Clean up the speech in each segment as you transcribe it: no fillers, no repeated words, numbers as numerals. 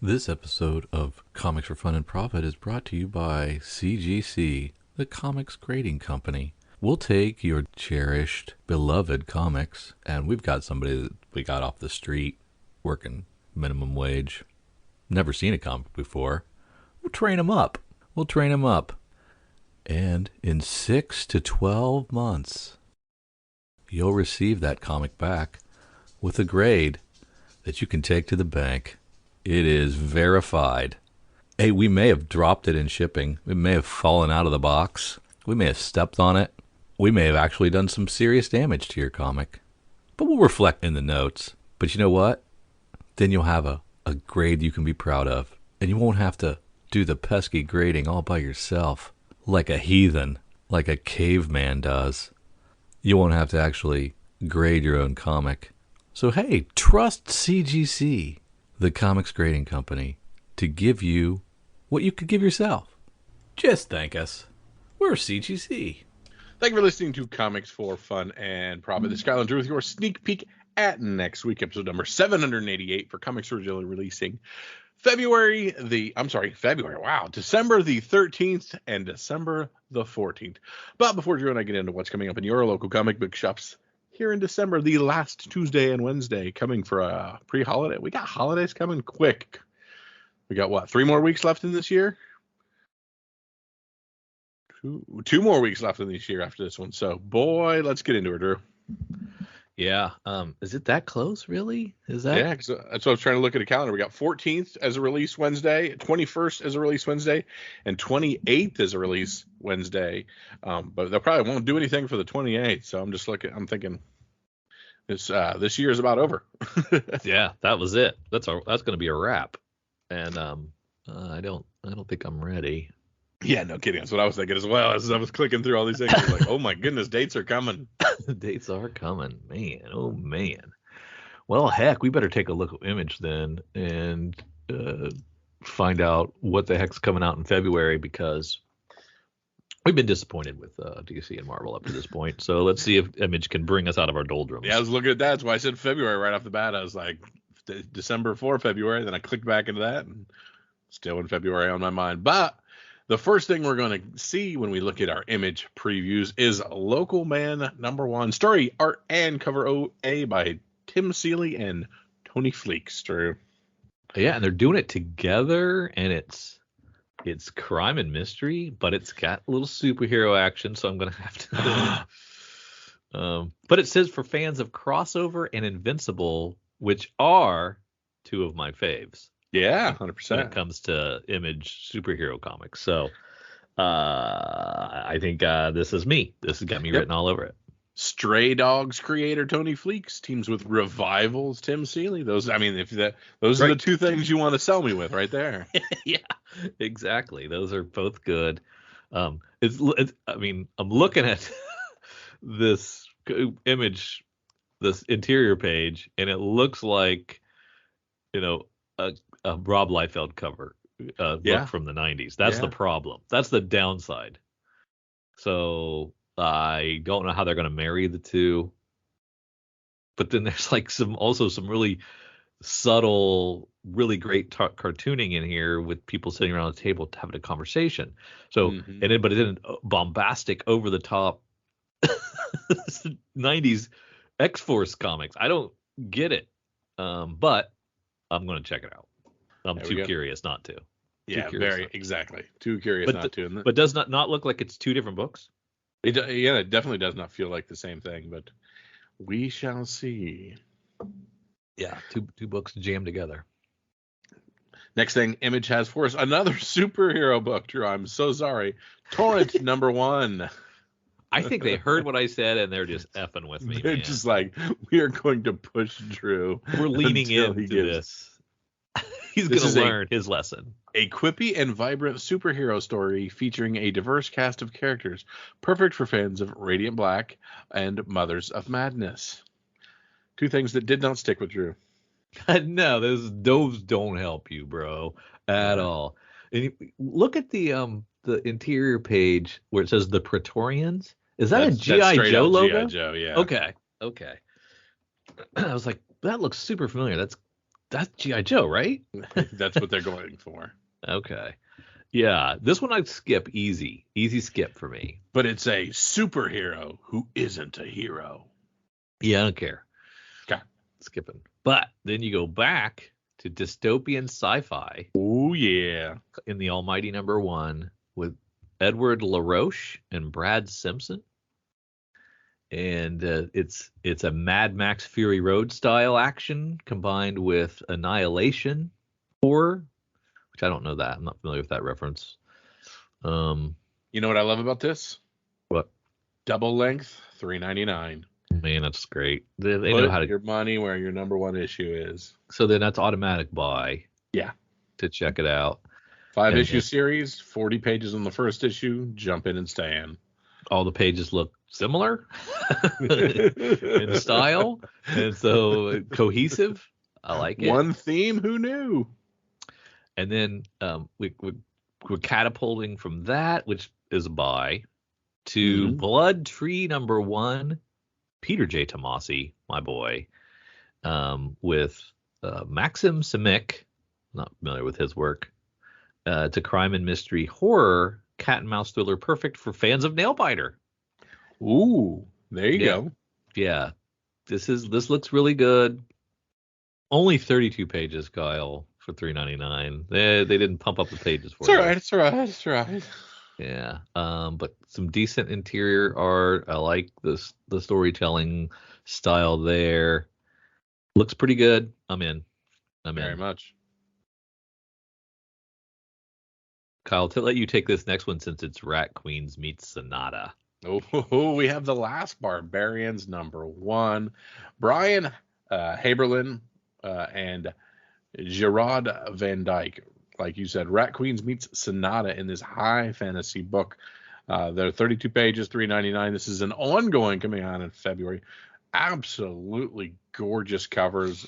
This episode of Comics for Fun and Profit is brought to you by CGC, the comics grading company. We'll take your cherished, beloved comics, and we've got somebody that we got off the street working minimum wage, never seen a comic before. We'll train him up. And in 6 to 12 months, you'll receive that comic back with a grade that you can take to the bank. It is verified. Hey, we may have dropped it in shipping. It may have fallen out of the box. We may have stepped on it. We may have actually done some serious damage to your comic. But we'll reflect in the notes. But you know what? Then you'll have a grade you can be proud of. And you won't have to do the pesky grading all by yourself like a heathen, like a caveman does. You won't have to actually grade your own comic. So hey, trust CGC, the comics grading company, to give you what you could give yourself. Just thank us. We're CGC. Thank you for listening to Comics for Fun and Profit. This is Kyle and Drew with your sneak peek at next week, episode number 788 for Comics originally releasing December the 13th and December the 14th. But before Drew and I get into what's coming up in your local comic book shops here in December, the last Tuesday and Wednesday coming for a pre-holiday. We got holidays coming quick. We got 3 more weeks left in this year? Two more weeks left in this year after this one. So, boy, let's get into it, Drew. Yeah. Is it that close, really? Is that? Yeah, 'cause that's what I was trying to look at a calendar. We got 14th as a release Wednesday, 21st as a release Wednesday, and 28th as a release Wednesday. But they probably won't do anything for the 28th. So I'm thinking this year is about over. Yeah, that was it. That's going to be a wrap. And I don't think I'm ready. Yeah, no kidding. That's what I was thinking as well. As I was clicking through all these things, I was like, oh my goodness, dates are coming. Dates are coming, man. Oh man. Well, heck, we better take a look at Image then and find out what the heck's coming out in February, because we've been disappointed with DC and Marvel up to this point. So let's see if Image can bring us out of our doldrums. Yeah, I was looking at that. That's why I said February right off the bat. I was like, December for February. Then I clicked back into that, and still in February on my mind. But the first thing we're going to see when we look at our Image previews is Local Man #1, story, art, and cover OA by Tim Seeley and Tony Fleeks, Drew. Yeah, and they're doing it together, and it's crime and mystery, but it's got a little superhero action, so I'm going to have to... but it says for fans of Crossover and Invincible, which are 2 of my faves. Yeah, 100%. When it comes to Image superhero comics. So I think this is me. This has got me written all over it. Stray Dogs creator Tony Fleeks teams with Revival's Tim Seeley. Those are the 2 things you want to sell me with right there. Yeah, exactly. Those are both good. It's I mean, I'm looking at this Image, this interior page, and it looks like, a Rob Liefeld cover book from the 90s. That's the problem. That's the downside. So I don't know how they're going to marry the two. But then there's like some really subtle, really great cartooning in here with people sitting around a table having a conversation. So but it isn't bombastic, over the top 90s X-Force comics. I don't get it. But I'm going to check it out. I'm too curious not to. Yeah, exactly. Too curious not to. But does not look like it's 2 different books? It definitely does not feel like the same thing, but we shall see. Yeah, two books jammed together. Next thing Image has for us, another superhero book, Drew. I'm so sorry. Torrent #1. I think they heard what I said, and they're just effing with me. They're just like, we are going to push Drew. We're leaning into this. He's going to learn his lesson. A quippy and vibrant superhero story featuring a diverse cast of characters, perfect for fans of Radiant Black and Mothers of Madness. 2 things that did not stick with Drew. No, those don't help you, bro, at all. And look at the interior page where it says the Praetorians. Is that a G.I. Joe logo? G.I. Joe, yeah. Okay. I was like, that looks super familiar. That's G.I. Joe, right? That's what they're going for. Okay. Yeah, this one I'd skip easy. Easy skip for me. But it's a superhero who isn't a hero. Yeah, I don't care. Okay. Skipping. But then you go back to dystopian sci-fi. Oh, yeah. In the almighty #1 with Edward LaRoche and Brad Simpson. And it's a Mad Max Fury Road style action combined with annihilation horror, which I don't know that. I'm not familiar with that reference. You know what I love about this? What? Double length, $3.99. Man, that's great. They Put know how to your money where your #1 issue is. So then that's automatic buy. Yeah. To check it out. 5-issue series, 40 pages on the first issue. Jump in and stay in. All the pages look similar in style, and so cohesive. I like it. One theme, who knew? And then we're catapulting from that, which is a buy, to Blood Tree #1, Peter J. Tomasi, my boy, with Maxim Simic, not familiar with his work. It's a crime and mystery horror cat and mouse thriller, perfect for fans of Nailbiter. Ooh, there you go. Yeah, this looks really good. Only 32 pages, Kyle, for $3.99. They didn't pump up the pages for you. It's all right. Yeah, but some decent interior art. I like the storytelling style there. Looks pretty good. I'm in. Very much. Kyle, to let you take this next one since it's Rat Queens meets Sonata. Oh, we have The Last Barbarians #1. Brian Haberlin and Gerard Van Dyke. Like you said, Rat Queens meets Sonata in this high fantasy book. There are 32 pages, $3.99. This is an ongoing coming out in February. Absolutely gorgeous covers.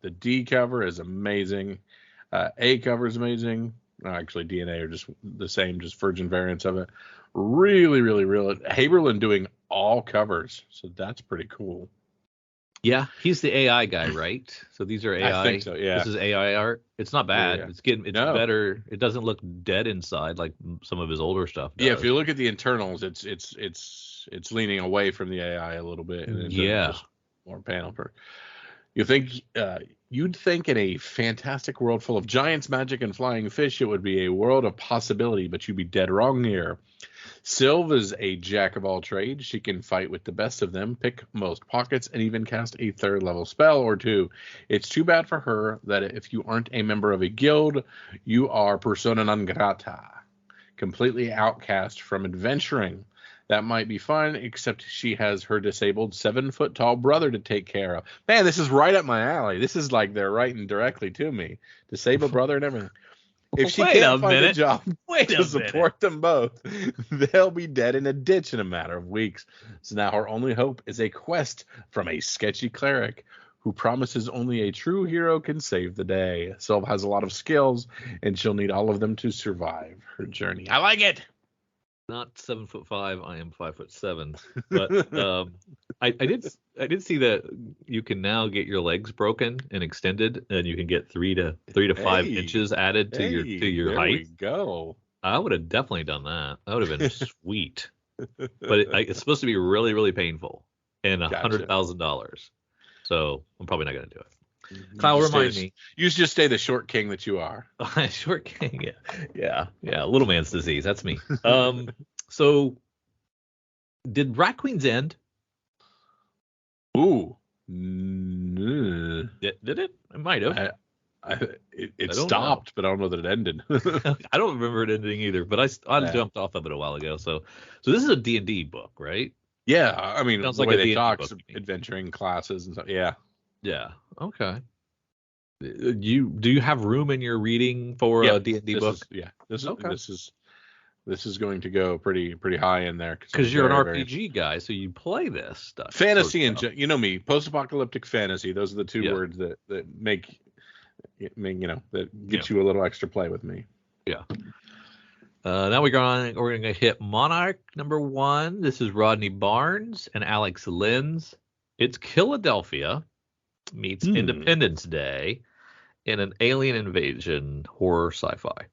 The D cover is amazing. A cover is amazing. Actually, DNA are just the same, just virgin variants of it. Really, really, really. Haberlin doing all covers, so that's pretty cool. Yeah, he's the AI guy, right? So these are AI. I think so. Yeah, this is AI art. It's not bad. Yeah. It's better. It doesn't look dead inside like some of his older stuff does. Yeah, if you look at the internals, it's leaning away from the AI a little bit. And just more panel per. You'd think in a fantastic world full of giants, magic, and flying fish, it would be a world of possibility, but you'd be dead wrong here. Sylve is a jack of all trades. She can fight with the best of them, pick most pockets, and even cast a 3rd level spell or 2. It's too bad for her that if you aren't a member of a guild, you are persona non grata, completely outcast from adventuring. That might be fun, except she has her disabled 7-foot-tall brother to take care of. Man, this is right up my alley. This is like they're writing directly to me. Disabled brother and everything. If she can't find a job to support them both, they'll be dead in a ditch in a matter of weeks. So now her only hope is a quest from a sketchy cleric who promises only a true hero can save the day. Sylve has a lot of skills, and she'll need all of them to survive her journey. I like it. Not 7'5", I am 5'7". But I did see that you can now get your legs broken and extended, and you can get 3 to 5 inches added to your height. There we go. I would have definitely done that. That would have been sweet. But it's supposed to be really, really painful and $100,000. So I'm probably not going to do it. Kyle, remind me. You just stay the short king that you are. Short king, yeah. Little man's disease. That's me. So, did Rat Queens end? Ooh, did it? It might have. It stopped, but I don't know that it ended. I don't remember it ending either. But I jumped off of it a while ago. So this is a D&D book, right? Yeah, I mean, sounds the like way a they D&D talk, book, adventuring classes and stuff. Yeah. Yeah. Okay. Do you have room in your reading for a D&D book? This is going to go pretty high in there because you're an RPG guy, so you play this stuff. Fantasy and you know me, post-apocalyptic fantasy. Those are the two words that make that get you a little extra play with me. Yeah. Now we're gonna hit Monarch #1. This is Rodney Barnes and Alex Linz. It's Philadelphia meets Independence Day, in an alien invasion horror sci-fi.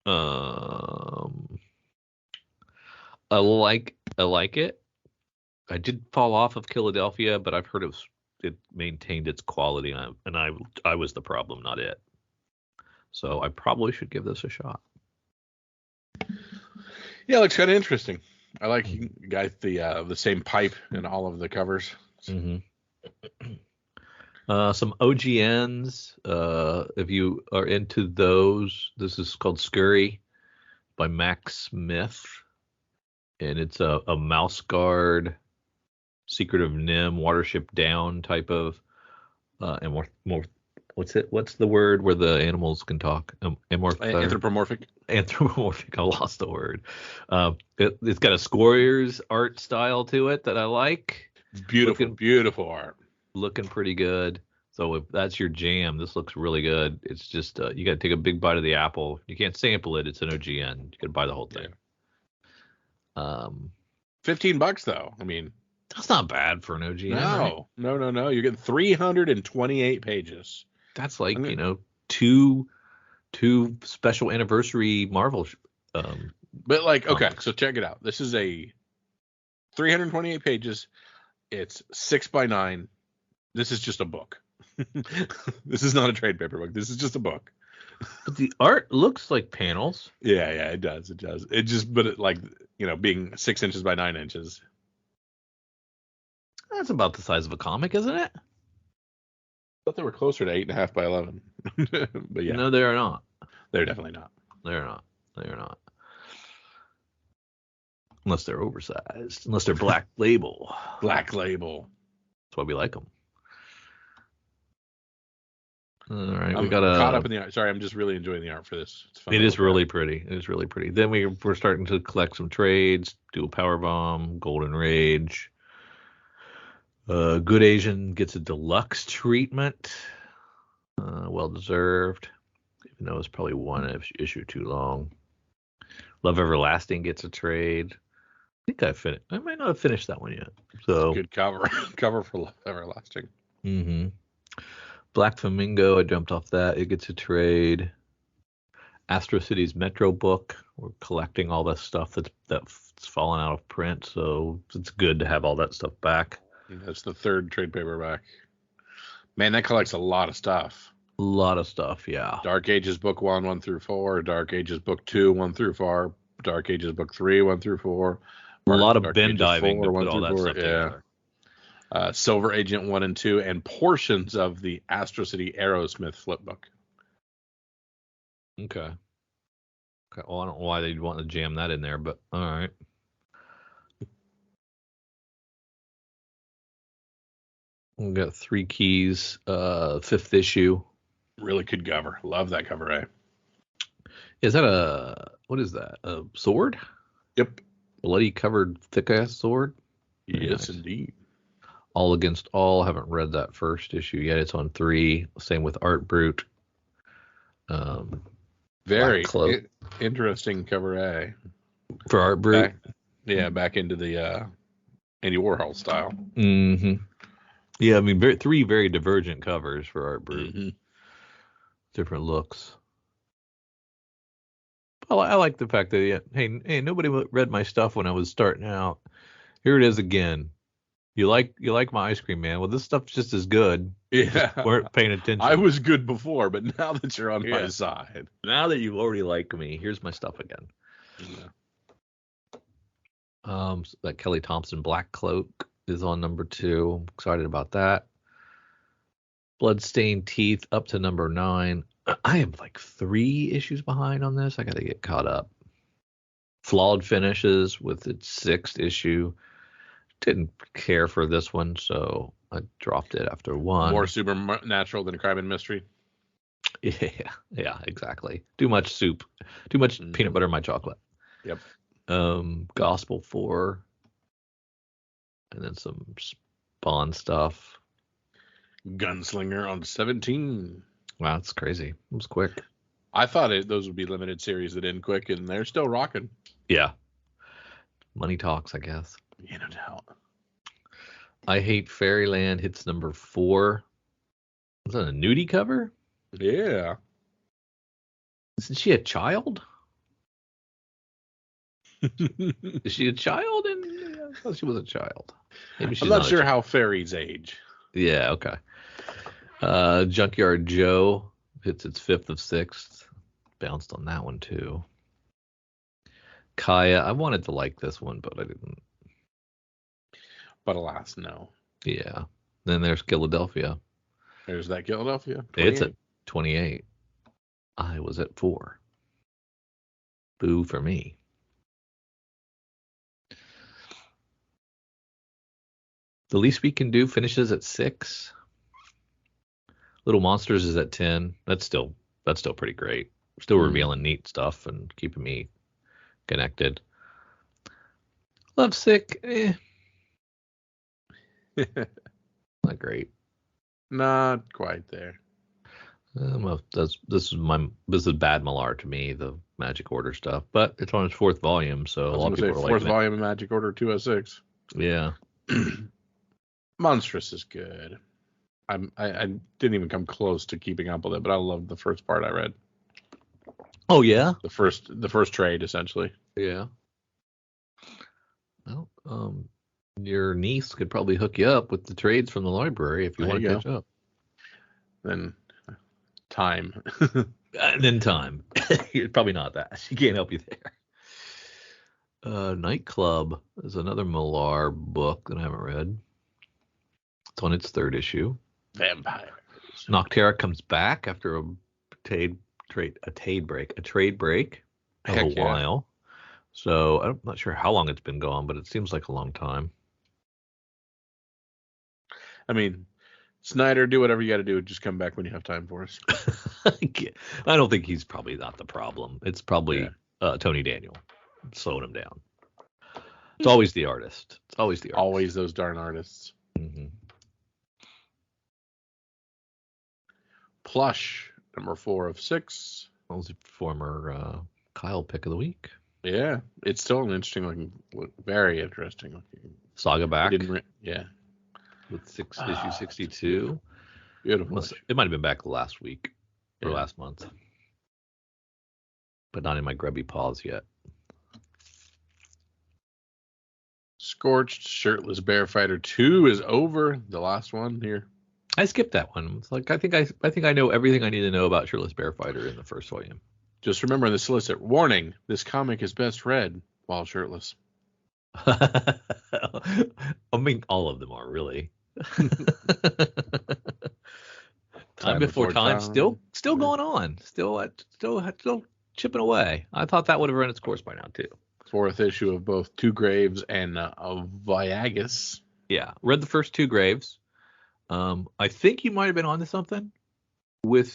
I like it. I did fall off of Philadelphia, but I've heard it maintained its quality, and I was the problem, not it. So I probably should give this a shot. Yeah, it looks kind of interesting. I like you guys the same pipe in all of the covers. Mm-hmm. Some OGNs. If you are into those, this is called Scurry by Max Smith, and it's a mouse guard, Secret of Nim, Watership Down type of, and more. What's the word where the animals can talk? Anthropomorphic. Anthropomorphic. I lost the word. It's got a Squarriors art style to it that I like. Beautiful, beautiful art. Looking pretty good. So if that's your jam, this looks really good. It's just you got to take a big bite of the apple. You can't sample it. It's an OGN. You got to buy the whole thing. Yeah. $15 though. I mean, that's not bad for an OGN. No. You get 328 pages. That's like two special anniversary Marvel. But like, okay, so check it out. This is a 328 pages. It's 6x9. This is just a book. This is not a trade paperback. This is just a book. But the art looks like panels. Yeah, it does. It just, but it like, being 6 inches by 9 inches. That's about the size of a comic, isn't it? I thought they were closer to 8.5 by 11. But yeah. No, they are not. They're definitely not. They're not. Unless they're oversized. Unless they're Black Label. Black Label. That's why we like them. All right, I'm we got caught up in the art. Sorry, I'm just really enjoying the art for this. It's fun. It is really pretty. Then we're starting to collect some trades. Dual Power Bomb, Golden Rage. Good Asian gets a deluxe treatment. Well deserved. Even though it's probably one issue too long. Love Everlasting gets a trade. I think I might not have finished that one yet. So good cover for Love Everlasting. Mm-hmm. Black Flamingo, I jumped off that. It gets a trade. Astro City's Metro book. We're collecting all this stuff that's fallen out of print, so it's good to have all that stuff back. That's the third trade paperback. Man, that collects a lot of stuff. A lot of stuff, yeah. Dark Ages book 1, 1 through 4. Dark Ages book 2, 1 through 4. Dark Ages book 3, 1 through 4. A lot of Dark bin Ages diving 4, to put all that 4. stuff together. Silver Agent 1 and 2, and portions of the Astro City Aerosmith flipbook. Okay. Well, I don't know why they'd want to jam that in there, but all right. We got 3 keys, 5th issue. Really good cover. Love that cover, eh? Is that what is that? A sword? Yep. Bloody covered thick ass sword? Yes, indeed. All Against All. Haven't read that first issue yet. It's on 3. Same with Art Brute. Very interesting cover A. For Art Brute? Back into the Andy Warhol style. Mm-hmm. Yeah, I mean, 3 very divergent covers for Art Brute. Mm-hmm. Different looks. Well, I like the fact that, hey, nobody read my stuff when I was starting out. Here it is again. You like my ice cream, man? Well, this stuff's just as good. Yeah, you weren't paying attention. I was good before, but now that you're on my side, now that you already like me, here's my stuff again. Yeah. So that Kelly Thompson Black Cloak is on number 2. I'm excited about that. Bloodstained Teeth up to number 9. I am like 3 issues behind on this. I got to get caught up. Flawed Finishes with its 6th issue. Didn't care for this one, so I dropped it after 1. More supernatural than crime and mystery. Yeah, exactly. Too much soup. Too much peanut butter in my chocolate. Yep. Gospel 4. And then some Spawn stuff. Gunslinger on 17. Wow, that's crazy. It was quick. I thought those would be limited series that end quick, and they're still rocking. Yeah. Money talks, I guess. Yeah, no doubt. I Hate Fairyland hits number 4. Is that a nudie cover? Yeah. Isn't she a child? Is she a child? And I thought she was a child. Maybe she's I'm not not a sure child. how fairies age. Yeah, okay. Junkyard Joe hits its 5th of 6th. Bounced on that one too. Kaya, I wanted to like this one, but I didn't. But alas, no. Yeah. Then there's Philadelphia. There's that Philadelphia. It's at 28. 28. I was at 4. Boo for me. The Least We Can Do finishes at 6. Little Monsters is at 10. That's still pretty great. Still revealing neat stuff and keeping me connected. Lovesick, not great. Not quite there. Well, this is bad Malar to me, the Magic Order stuff, but it's on its 4th volume, so a lot of people are fourth liking volume of Magic Order 206. it. Yeah. Monstrous is good. I didn't even come close to keeping up with it, but I loved the first part I read. Oh yeah. The first trade, essentially. Yeah. Well, your niece could probably hook you up with the trades from the library if you want to catch up. Then time. And then time. Probably not that. She can't help you there. Nightclub is another Millar book that I haven't read. It's on its 3rd issue. Vampires. Noctera comes back after a trade break of a while. So I'm not sure how long it's been gone, but it seems like a long time. I mean, Snyder, do whatever you got to do. Just come back when you have time for us. I don't think he's probably not the problem. It's probably Tony Daniel slowing him down. It's always the artist. Always those darn artists. Mm-hmm. Plush, number 4 of 6. That was a former Kyle pick of the week. Yeah, it's still an interesting looking, very interesting looking. Saga back. Yeah. With issue 62. Beautiful. It might have been back last week or last month, but not in my grubby paws yet. Scorched Shirtless Bear Fighter 2 is over. The last one here. I skipped that one. It's like I think I know everything I need to know about Shirtless Bear Fighter in the first volume. Just remember the solicit warning: this comic is best read while shirtless. I mean, all of them are really. Time before time, still going on, still chipping away. I thought that would have run its course by now too. 4th issue of both Two Graves and Viagus. Yeah, read the first 2 Graves. I think you might have been onto something with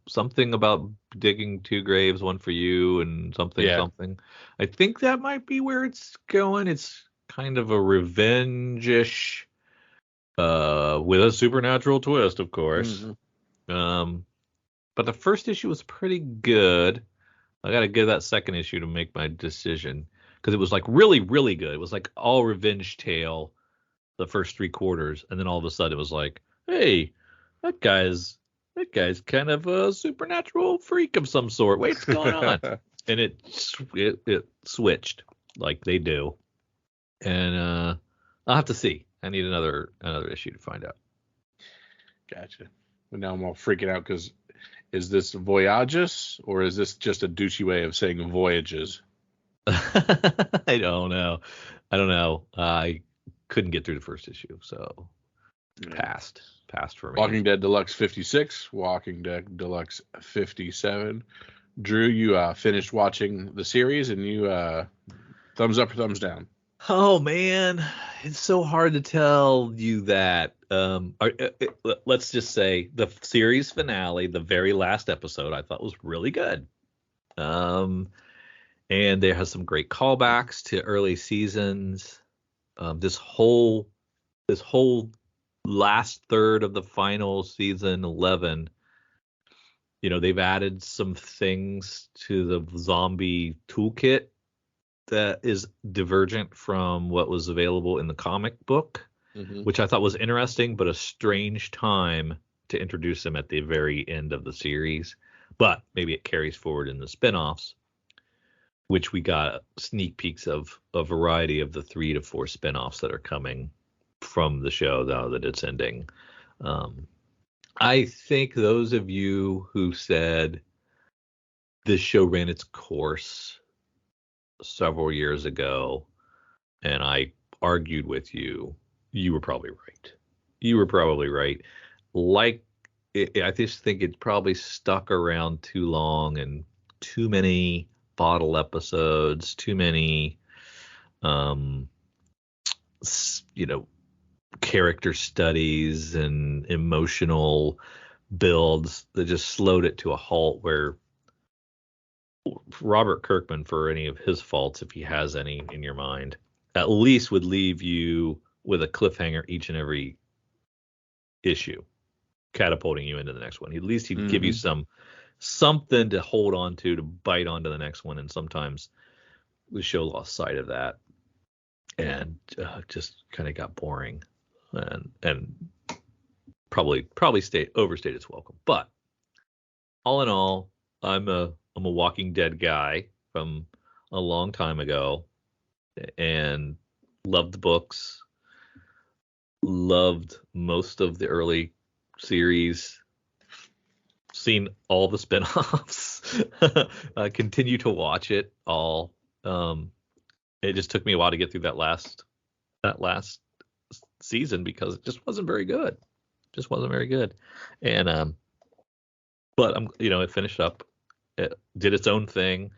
something about digging 2 graves, one for you and something. I think that might be where it's going. It's kind of a revenge-ish with a supernatural twist, of course. Mm-hmm. But the first issue was pretty good. I got to give that second issue to make my decision because it was like really, really good. It was like all revenge tale the first 3 quarters, and then all of a sudden it was like, hey, that guy's kind of a supernatural freak of some sort. Wait, what's going on? And it switched like they do. And I'll have to see. I need another issue to find out. Gotcha. But now I'm all freaking out because is this Voyages or is this just a douchey way of saying voyages? I don't know. I couldn't get through the first issue, so passed for me. Walking Dead Deluxe 56, Walking Dead Deluxe 57. Drew, you finished watching the series and you thumbs up or thumbs down? Oh man, it's so hard to tell you that. Let's just say the series finale, the very last episode, I thought was really good. And there has some great callbacks to early seasons. This whole last third of the final season 11, they've added some things to the zombie toolkit that is divergent from what was available in the comic book. which I thought was interesting, but a strange time to introduce him at the very end of the series. But maybe it carries forward in the spinoffs, which we got sneak peeks of a variety of the 3 to 4 spinoffs that are coming from the show now that it's ending. I think those of you who said this show ran its course several years ago, and I argued with you, you were probably right. You were probably right. I just think it probably stuck around too long and too many bottle episodes, too many, character studies and emotional builds that just slowed it to a halt, where Robert Kirkman, for any of his faults, if he has any in your mind, at least would leave you with a cliffhanger each and every issue, catapulting you into the next one. At least he'd give you something to hold on to bite onto the next one. And sometimes the show lost sight of that and just kind of got boring and probably overstayed its welcome. But all in all, I'm a Walking Dead guy from a long time ago, and loved the books, loved most of the early series, seen all the spinoffs, continue to watch it all. It just took me a while to get through that last season because it just wasn't very good. And but it finished up. It did its own thing.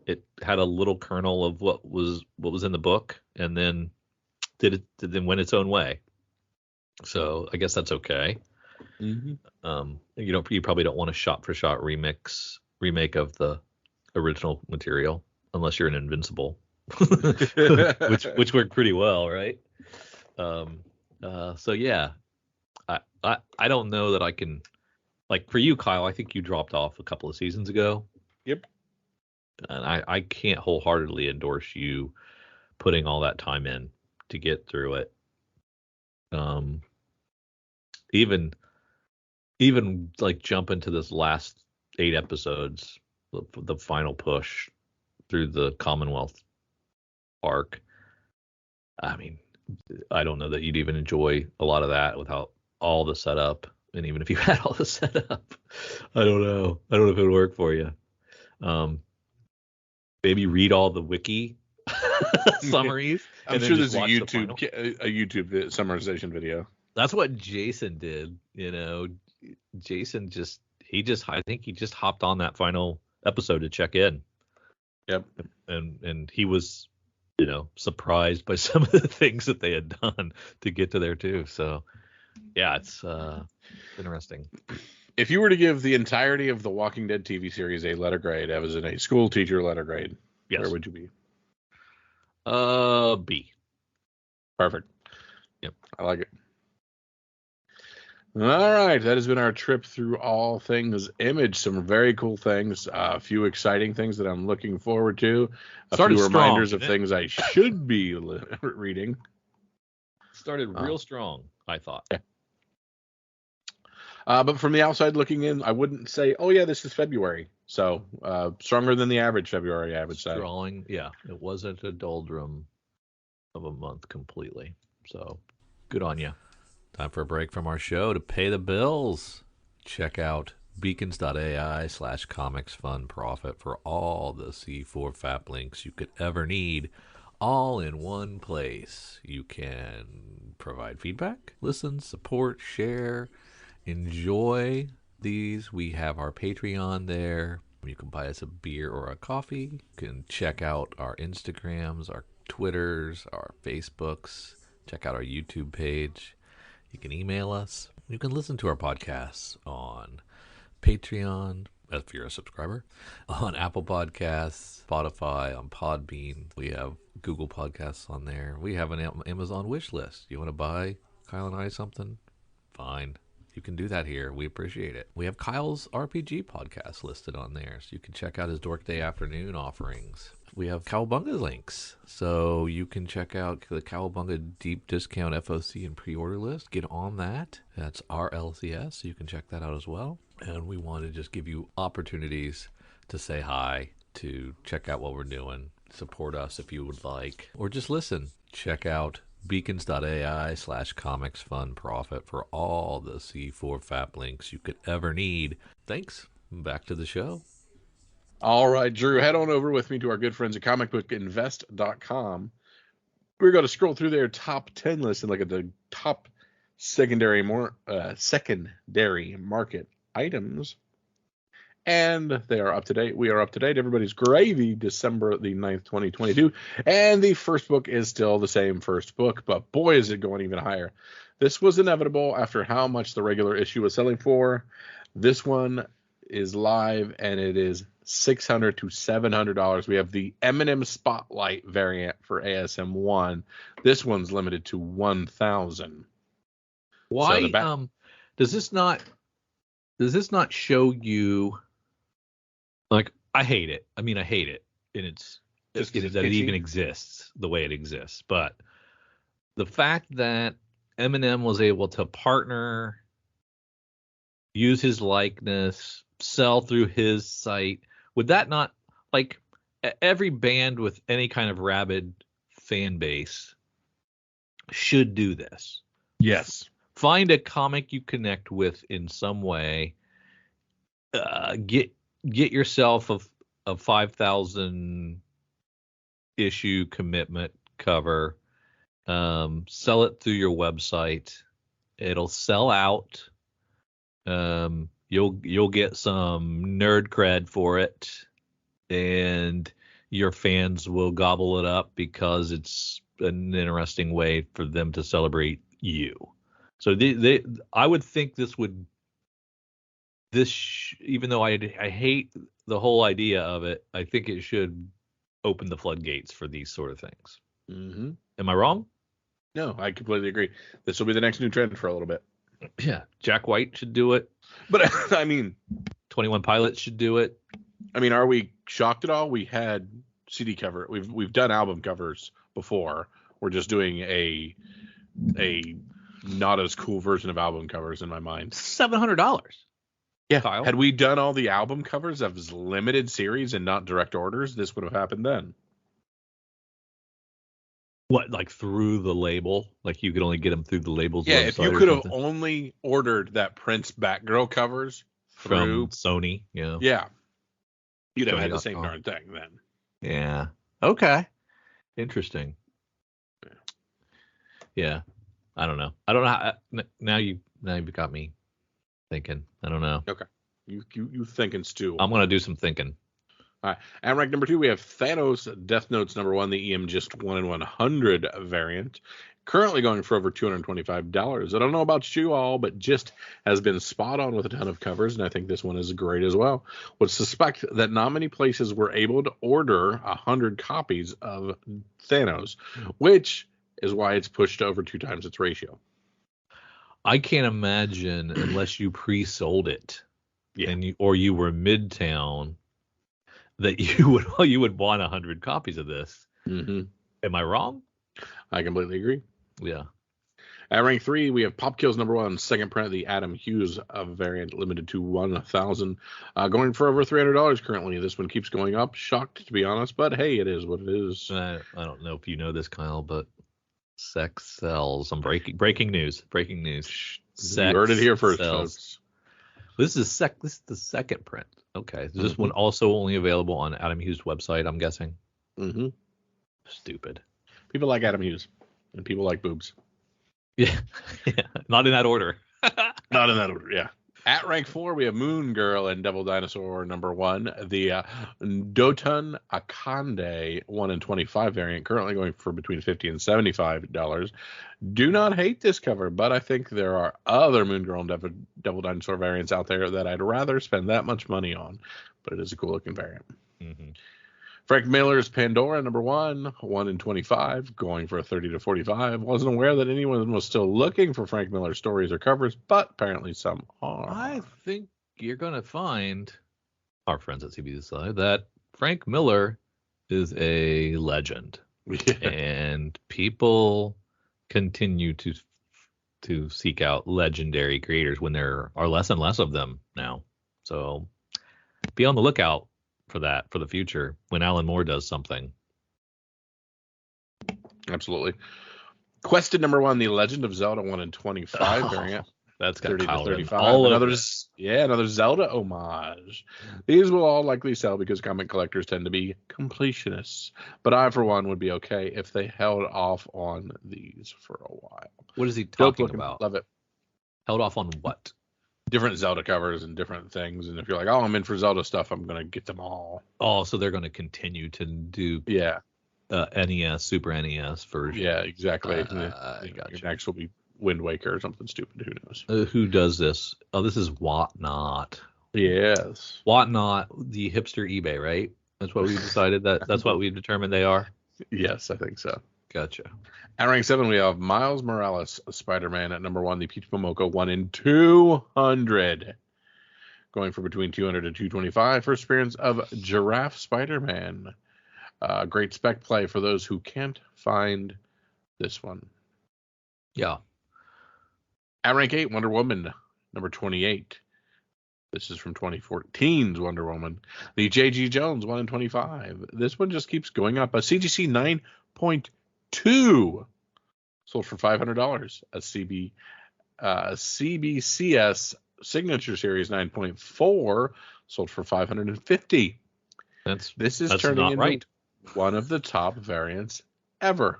It had a little kernel of what was in the book, and then then went its own way. So I guess that's okay. You probably don't want a shot for shot remake of the original material unless you're an Invincible, which worked pretty well, right? So yeah, I don't know that I can, like, for you, Kyle. I think you dropped off a couple of seasons ago. Yep. And I can't wholeheartedly endorse you putting all that time in to get through it. Even like jump into this last 8 episodes, the final push through the Commonwealth arc. I mean, I don't know that you'd even enjoy a lot of that without all the setup. And even if you had all the setup, I don't know if it would work for you. Maybe read all the wiki summaries. I'm sure there's a YouTube summarization video. That's what Jason did. Jason I think he just hopped on that final episode to check in. Yep. And he was, surprised by some of the things that they had done to get to there too. So yeah, it's interesting. If you were to give the entirety of the Walking Dead TV series a letter grade, as in a school teacher letter grade, yes, where would you be? B. Perfect. Yep. I like it. All right. That has been our trip through all things Image. Some very cool things. A few exciting things that I'm looking forward to. A few reminders of things I should be reading. Started real strong, I thought. Yeah. But from the outside looking in, I wouldn't say, oh, yeah, this is February. So stronger than the average February, I would say. Yeah. It wasn't a doldrum of a month completely. So good on you. Time for a break from our show to pay the bills. Check out beacons.ai/comicsfunprofit for all the C4 FAP links you could ever need, all in one place. You can provide feedback, listen, support, share, enjoy these. We have our Patreon there. You can buy us a beer or a coffee. You can check out our Instagrams, our Twitters, our Facebooks. Check out our YouTube page. You can email us. You can listen to our podcasts on Patreon, if you're a subscriber, on Apple Podcasts, Spotify, on Podbean. We have Google Podcasts on there. We have an Amazon wish list. You want to buy Kyle and I something? Fine. you can do that here. We appreciate it. We have Kyle's RPG podcast listed on there, so you can check out his Dork Day afternoon offerings. We have Cowabunga links, so you can check out the Cowabunga deep discount FOC and pre-order list. Get on that. That's RLCS, so you can check that out as well. And we want to just give you opportunities to say hi, to check out what we're doing, support us if you would like, or just listen. Check out beacons.ai/comicsfunprofit for all the C4 FAP links you could ever need. Thanks. Back to the show. All right, Drew, head on over with me to our good friends at comicbookinvest.com. We're going to scroll through their top 10 list and look at the top secondary market items. And they are up to date. We are up to date. Everybody's gravy, December the 9th, 2022. And the first book is still the same first book, but boy, is it going even higher. This was inevitable after how much the regular issue was selling for. This one is live, and it is $600 to $700. We have the Eminem Spotlight variant for ASM 1. This one's limited to 1,000. Why does this not show you? Like, I hate it. I mean, I hate it, and it's Just 'cause it's that it itchy? even exists the way it exists. But the fact that Eminem was able to partner, use his likeness, sell through his site, would that not, like, every band with any kind of rabid fan base should do this? Yes. Find a comic you connect with in some way. Get yourself a 5,000 issue commitment cover. Sell it through your website. It'll sell out. You'll get some nerd cred for it, and your fans will gobble it up because it's an interesting way for them to celebrate you. So I would think even though I hate the whole idea of it, I think it should open the floodgates for these sort of things. Mm-hmm. Am I wrong? No, I completely agree. This will be the next new trend for a little bit. Yeah. Jack White should do it. But I mean, 21 Pilots should do it. I mean, are we shocked at all? We had CD cover. We've done album covers before. We're just doing a not as cool version of album covers in my mind. $700. Yeah. Kyle? Had we done all the album covers as limited series and not direct orders, this would have happened then. What, like through the label? Like you could only get them through the label's Yeah, website if you or could have something? only ordered that Prince Batgirl covers From through, Sony, yeah. yeah, you'd have had the same Sony.com. darn thing then. Yeah. Okay. Interesting. Yeah. I don't know. I don't know how, now you've got me thinking. I don't know. You thinking, Stu? I'm gonna do some thinking. All right. At rank number 2, we have Thanos Death Notes number 1, the EM just 1 in 100 variant. Currently going for over $225. I don't know about you all, but just has been spot on with a ton of covers, and I think this one is great as well. Would suspect that not many places were able to order 100 copies of Thanos, which is why it's pushed over 2 times its ratio. I can't imagine unless you pre-sold it, Yeah. and you were Midtown, that you would want 100 copies of this. Mm-hmm. Am I wrong? I completely agree. Yeah. At rank 3, we have Pop Kills number 1, second print, the Adam Hughes variant, limited to 1,000, going for over $300 currently. This one keeps going up. Shocked, to be honest, but hey, it is what it is. I don't know if you know this, Kyle, but sex sells. I'm breaking news. Breaking news. You heard it here first, sells. folks. This is the second print. Okay. Is this one also only available on Adam Hughes' website, I'm guessing? Mm-hmm. Stupid. People like Adam Hughes, and people like boobs. Yeah. Yeah. Not in that order. Not in that order, yeah. At rank 4, we have Moon Girl and Devil Dinosaur number 1, the Dotun Akande 1 in 25 variant, currently going for between $50 and $75. Do not hate this cover, but I think there are other Moon Girl and Devil Dinosaur variants out there that I'd rather spend that much money on, but it is a cool looking variant. Mm-hmm. Frank Miller's Pandora, number 1 in 25, going for a 30 to 45. Wasn't aware that anyone was still looking for Frank Miller stories or covers, but apparently some are. I think you're going to find, our friends at CBSI, that Frank Miller is a legend. Yeah. And people continue to seek out legendary creators when there are less and less of them now. So be on the lookout for that for the future when Alan Moore does something. Absolutely. Quested number 1, The Legend of Zelda 1 in 25 variant. That's got 30 to Kyle in 35. all Another, over it. another Zelda homage. These will all likely sell because comic collectors tend to be completionists. But I, for one, would be okay if they held off on these for a while. What is he Dope talking looking, about? love it. Held off on what? Different Zelda covers and different things. And if you're like, oh, I'm in for Zelda stuff, I'm going to get them all. Oh, so they're going to continue to do Yeah. NES, Super NES version. Yeah, exactly. I gotcha. Next will be Wind Waker or something stupid. Who knows? Who does this? Oh, this is Whatnot. Yes. Whatnot, the hipster eBay, right? That's what we decided that's what we determined they are. Yes, I think so. Gotcha. At rank 7, we have Miles Morales, Spider-Man. At number 1, the Peach Momoko 1 in 200. Going for between 200 and 225. First appearance of Giraffe Spider-Man. Great spec play for those who can't find this one. Yeah. At rank 8, Wonder Woman, number 28. This is from 2014's Wonder Woman. The J.G. Jones 1 in 25. This one just keeps going up. A CGC 9.2 sold for $500. A CBCS Signature Series 9.4 sold for $550. This is turning not into right. one of the top variants ever.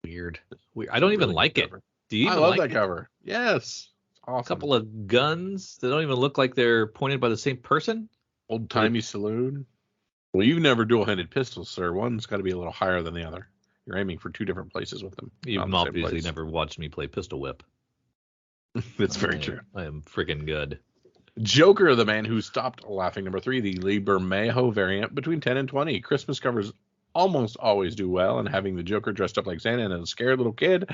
Weird. I don't even like it. Do you I even love like that cover. Yes. Awesome. A couple of guns that don't even look like they're pointed by the same person? Old timey saloon. Well, you've never dual-handed pistols, sir. One's got to be a little higher than the other. You're aiming for two different places with them. You've obviously never watched me play pistol whip. That's very true. I am freaking good. Joker, the man who stopped laughing, number 3, the Lee Bermejo variant, between 10 and 20. Christmas covers almost always do well, and having the Joker dressed up like Santa and a scared little kid,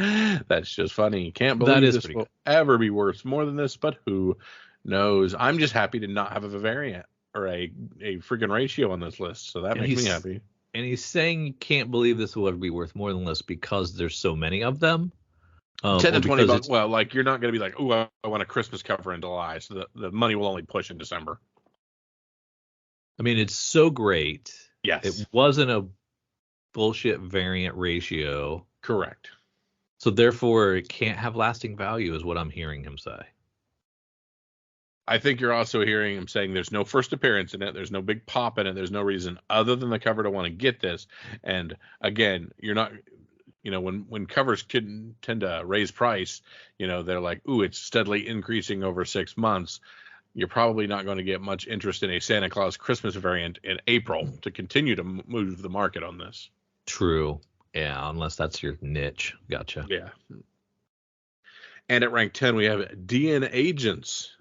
that's just funny. Can't believe this will ever be worth more than this, but who knows? I'm just happy to not have a variant or a freaking ratio on this list, so that makes me happy. And he's saying you can't believe this will ever be worth more than this because there's so many of them. 10 to 20 bucks. Well, like, you're not going to be like, oh, I want a Christmas cover in July, so the money will only push in December. I mean, it's so great. Yes. It wasn't a bullshit variant ratio. Correct. So therefore, it can't have lasting value is what I'm hearing him say. I think you're also hearing him saying there's no first appearance in it. There's no big pop in it. There's no reason other than the cover to want to get this. And again, you're not... You know, when covers tend to raise price, you know, they're like, ooh, it's steadily increasing over 6 months. You're probably not going to get much interest in a Santa Claus Christmas variant in April to continue to move the market on this. True. Yeah, unless that's your niche. Gotcha. Yeah. And at rank 10, we have DN Agents.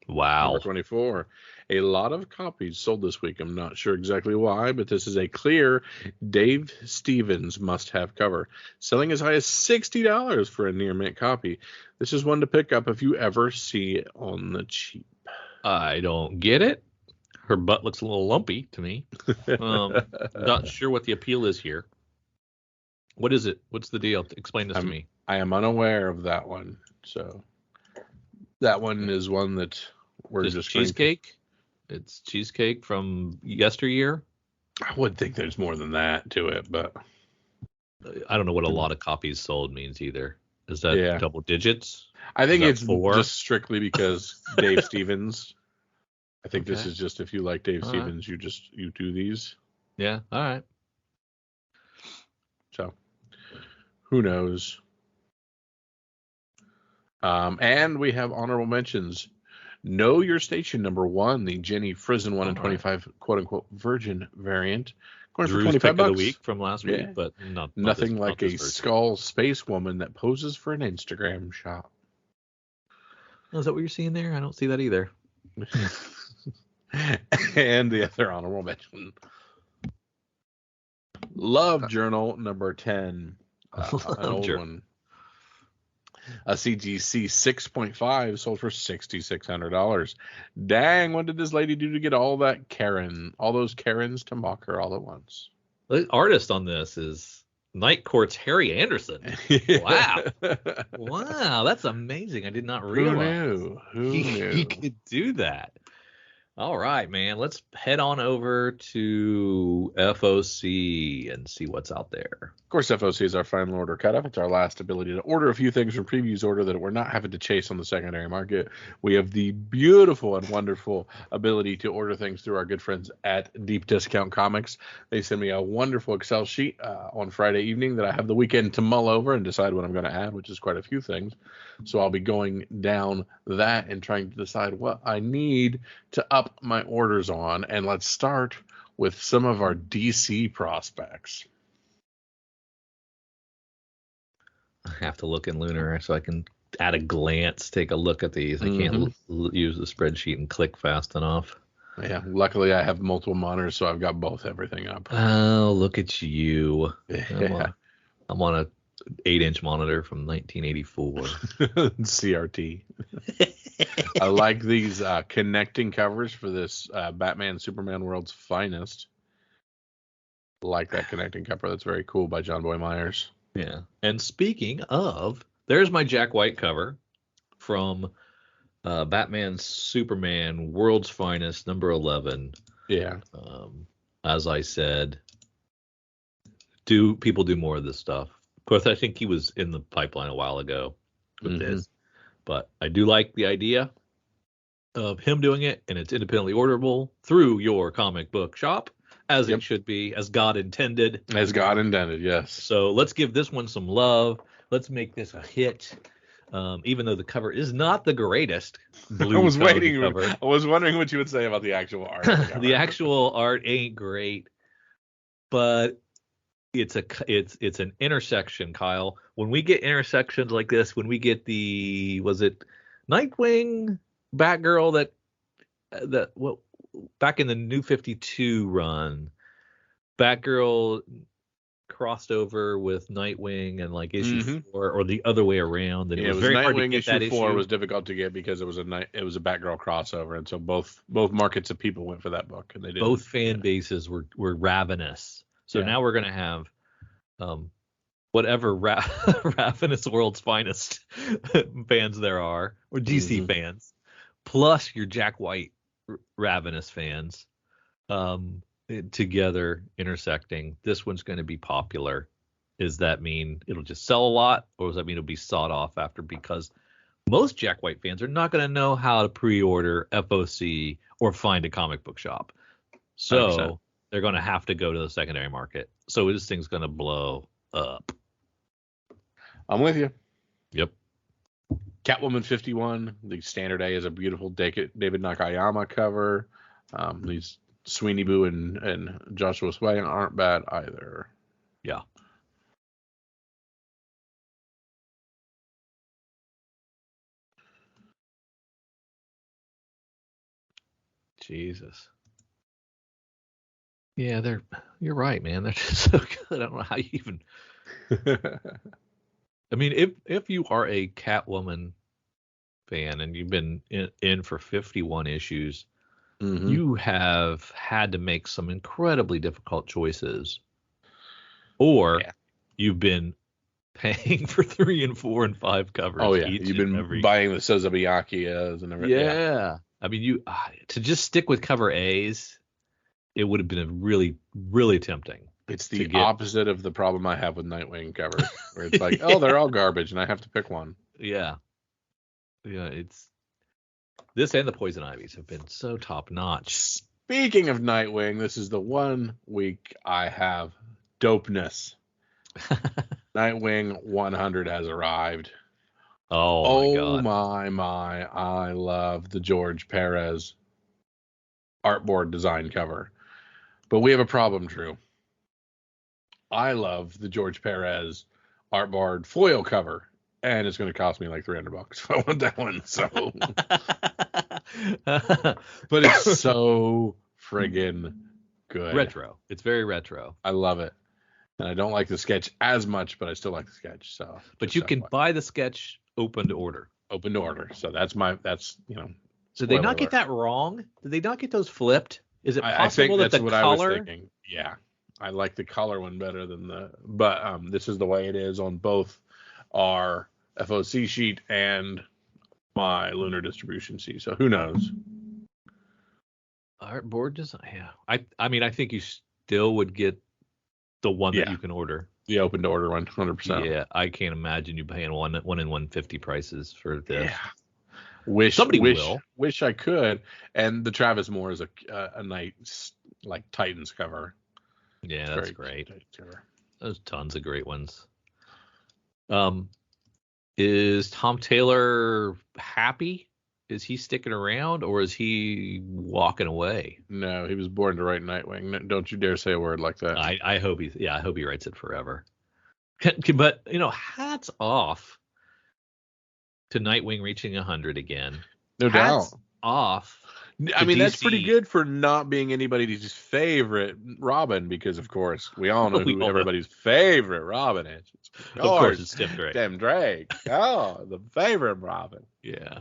Wow. Number 24. A lot of copies sold this week. I'm not sure exactly why, but this is a clear Dave Stevens must-have cover, selling as high as $60 for a near-mint copy. This is one to pick up if you ever see it on the cheap. I don't get it. Her butt looks a little lumpy to me. Not sure what the appeal is here. What is it? What's the deal? Explain this to me. I am unaware of that one. So that one is one that we're just cheesecake. It's cheesecake from yesteryear. I would think there's more than that to it, but I don't know what a lot of copies sold means either. Is that double digits? I think it's 4? Just strictly because Dave Stevens. I think this is just if you like Dave Stevens, you do these. Yeah. All right. So who knows? And we have honorable mentions. Know Your Station number 1, the Jenny Frison 1 in 25 quote unquote virgin variant. Going for $25 of the week from last week, but nothing like a skull space woman that poses for an Instagram shot. Oh, is that what you're seeing there? I don't see that either. And the other honorable mention. Love Journal number 10. An old one. A CGC 6.5 sold for $6,600. Dang, what did this lady do to get all those Karens to mock her all at once? The artist on this is Night Court's Harry Anderson. Wow. Wow, that's amazing. I did not realize. Who knew? He could do that. All right, man. Let's head on over to FOC and see what's out there. Of course, FOC is our final order cutoff. It's our last ability to order a few things from previews order that we're not having to chase on the secondary market. We have the beautiful and wonderful ability to order things through our good friends at Deep Discount Comics. They send me a wonderful Excel sheet on Friday evening that I have the weekend to mull over and decide what I'm going to add, which is quite a few things. So I'll be going down that and trying to decide what I need to up my orders on. And let's start with some of our DC prospects. I have to look in Lunar so I can at a glance take a look at these. I can't use the spreadsheet and click fast enough. Yeah, luckily I have multiple monitors, so I've got everything up. Oh, look at you. Yeah. I'm on a 8-inch monitor from 1984. CRT. I like these connecting covers for this Batman Superman World's Finest. Like that connecting cover. That's very cool by John Boy Myers. Yeah. And speaking of, there's my Jack White cover from Batman Superman World's Finest number 11. Yeah. As I said, people do more of this stuff. Of course, I think he was in the pipeline a while ago with this, but I do like the idea of him doing it, and it's independently orderable through your comic book shop, as it should be, as God intended. As God intended, yes. So let's give this one some love. Let's make this a hit, even though the cover is not the greatest. I was wondering what you would say about the actual art. The actual art ain't great, but it's an intersection, Kyle. When we get intersections like this, when we get was it Nightwing, Batgirl back in the New 52 run, Batgirl crossed over with Nightwing and like issue 4 or the other way around. And it was very Nightwing hard to get issue that 4 issue. was difficult to get because it was a Batgirl crossover, and so both markets of people went for that book, and they did. Both fan bases were ravenous. So now we're gonna have whatever ravenous World's Finest fans there are, or DC fans, plus your Jack White ravenous fans, together intersecting. This one's going to be popular. Does that mean it'll just sell a lot, or does that mean it'll be sought off after? Because most Jack White fans are not going to know how to pre-order FOC or find a comic book shop. So 100%. They're going to have to go to the secondary market. So this thing's going to blow up. I'm with you. Yep. Catwoman 51. The standard A is a beautiful David Nakayama cover. These Sweeney Boo and Joshua Sway aren't bad either. Yeah. Jesus. Yeah, you're right, man. They're just so good. I don't know how you even. I mean, if you are a Catwoman fan and you've been in for 51 issues, you have had to make some incredibly difficult choices, or you've been paying for 3 and 4 and 5 covers. Oh yeah, you've been buying the Sozabiakis and everything. Yeah, I mean, you to just stick with cover A's. It would have been really, really tempting. It's the opposite of the problem I have with Nightwing covers, where it's like, oh, they're all garbage, and I have to pick one. Yeah. It's this and the Poison Ivies have been so top notch. Speaking of Nightwing, this is the one week I have dopeness. Nightwing 100 has arrived. Oh my! I love the George Perez artboard design cover. But we have a problem, Drew. I love the George Perez artboard foil cover, and it's going to cost me like $300 if I want that one. So, but it's so friggin' good. Retro. It's very retro. I love it. And I don't like the sketch as much, but I still like the sketch. So, But you can buy the sketch open to order. Open to order. So that's Did they not alert. get that wrong? Did they not get those flipped? Is it possible I think that that's the what color? I was thinking. Yeah. I like the color one better than but this is the way it is on both our FOC sheet and my lunar distribution sheet. So who knows? Art board design. Yeah. I mean, I think you still would get the one that you can order. The open to order one, 100%. Yeah, I can't imagine you paying one in 150 prices for this. Yeah. Somebody will. Wish I could. And the Travis Moore is a nice like Titans cover. Yeah, It's that's very great. cover. There's tons of great ones. Is Tom Taylor happy? Is he sticking around, or is he walking away? No, he was born to write Nightwing. Don't you dare say a word like that. I hope I hope he writes it forever. But hats off to Nightwing reaching 100 again. No hats doubt. Off. I mean, that's pretty good for not being anybody's favorite Robin, because of course we all know who everybody's favorite Robin is. Of course, it's Tim Drake. Tim Drake. Oh, the favorite Robin. Yeah,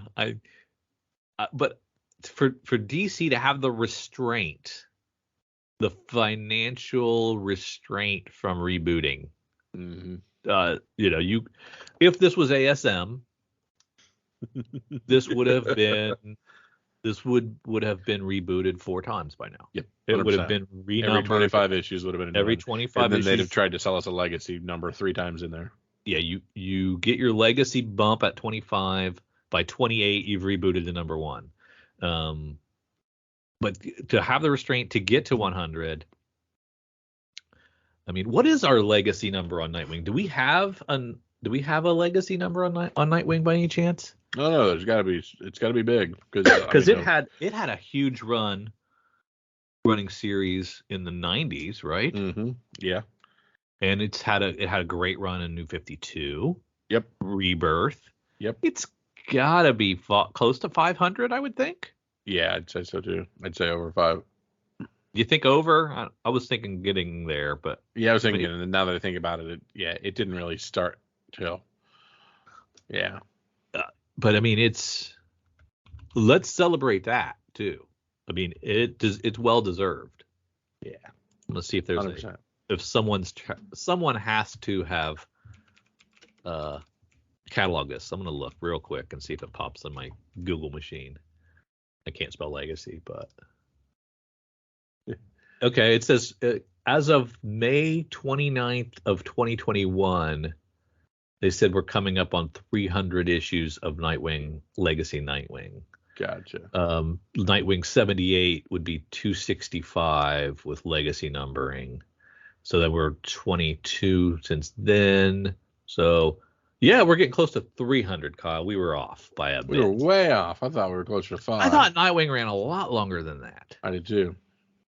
but for DC to have the restraint, the financial restraint from rebooting, if this was ASM, this would have been rebooted 4 times by now. Yep, 100%. It would have been renumbered. Every 25 issues would have been every 25 and then issues. they'd have tried to sell us a legacy number 3 times in there. Yeah, you get your legacy bump at 25. By 28, you've rebooted the number 1. But to have the restraint to get to 100, I mean, what is our legacy number on Nightwing? Do we have a legacy number on Nightwing by any chance? No, it's got to be big because it had a huge running series in the 90s, right? Mm-hmm. Yeah. And it had a great run in New 52. Yep. Rebirth. Yep. It's gotta be close to 500, I would think. Yeah, I'd say so too. I'd say over 5. You think over? I was thinking getting there, but yeah, I was thinking. And now that I think about it, it didn't really start till. Yeah. But I mean, let's celebrate that too. I mean, it's well deserved. Yeah. Let's see if there's 100%. If someone has to have catalog this. I'm gonna look real quick and see if it pops on my Google machine. I can't spell legacy, but okay. It says as of May 29th of 2021. They said we're coming up on 300 issues of Nightwing, Legacy Nightwing. Gotcha. Nightwing 78 would be 265 with Legacy numbering. So then we're 22 since then. So, yeah, we're getting close to 300, Kyle. We were off by a bit. We were way off. I thought we were closer to 5. I thought Nightwing ran a lot longer than that. I did too.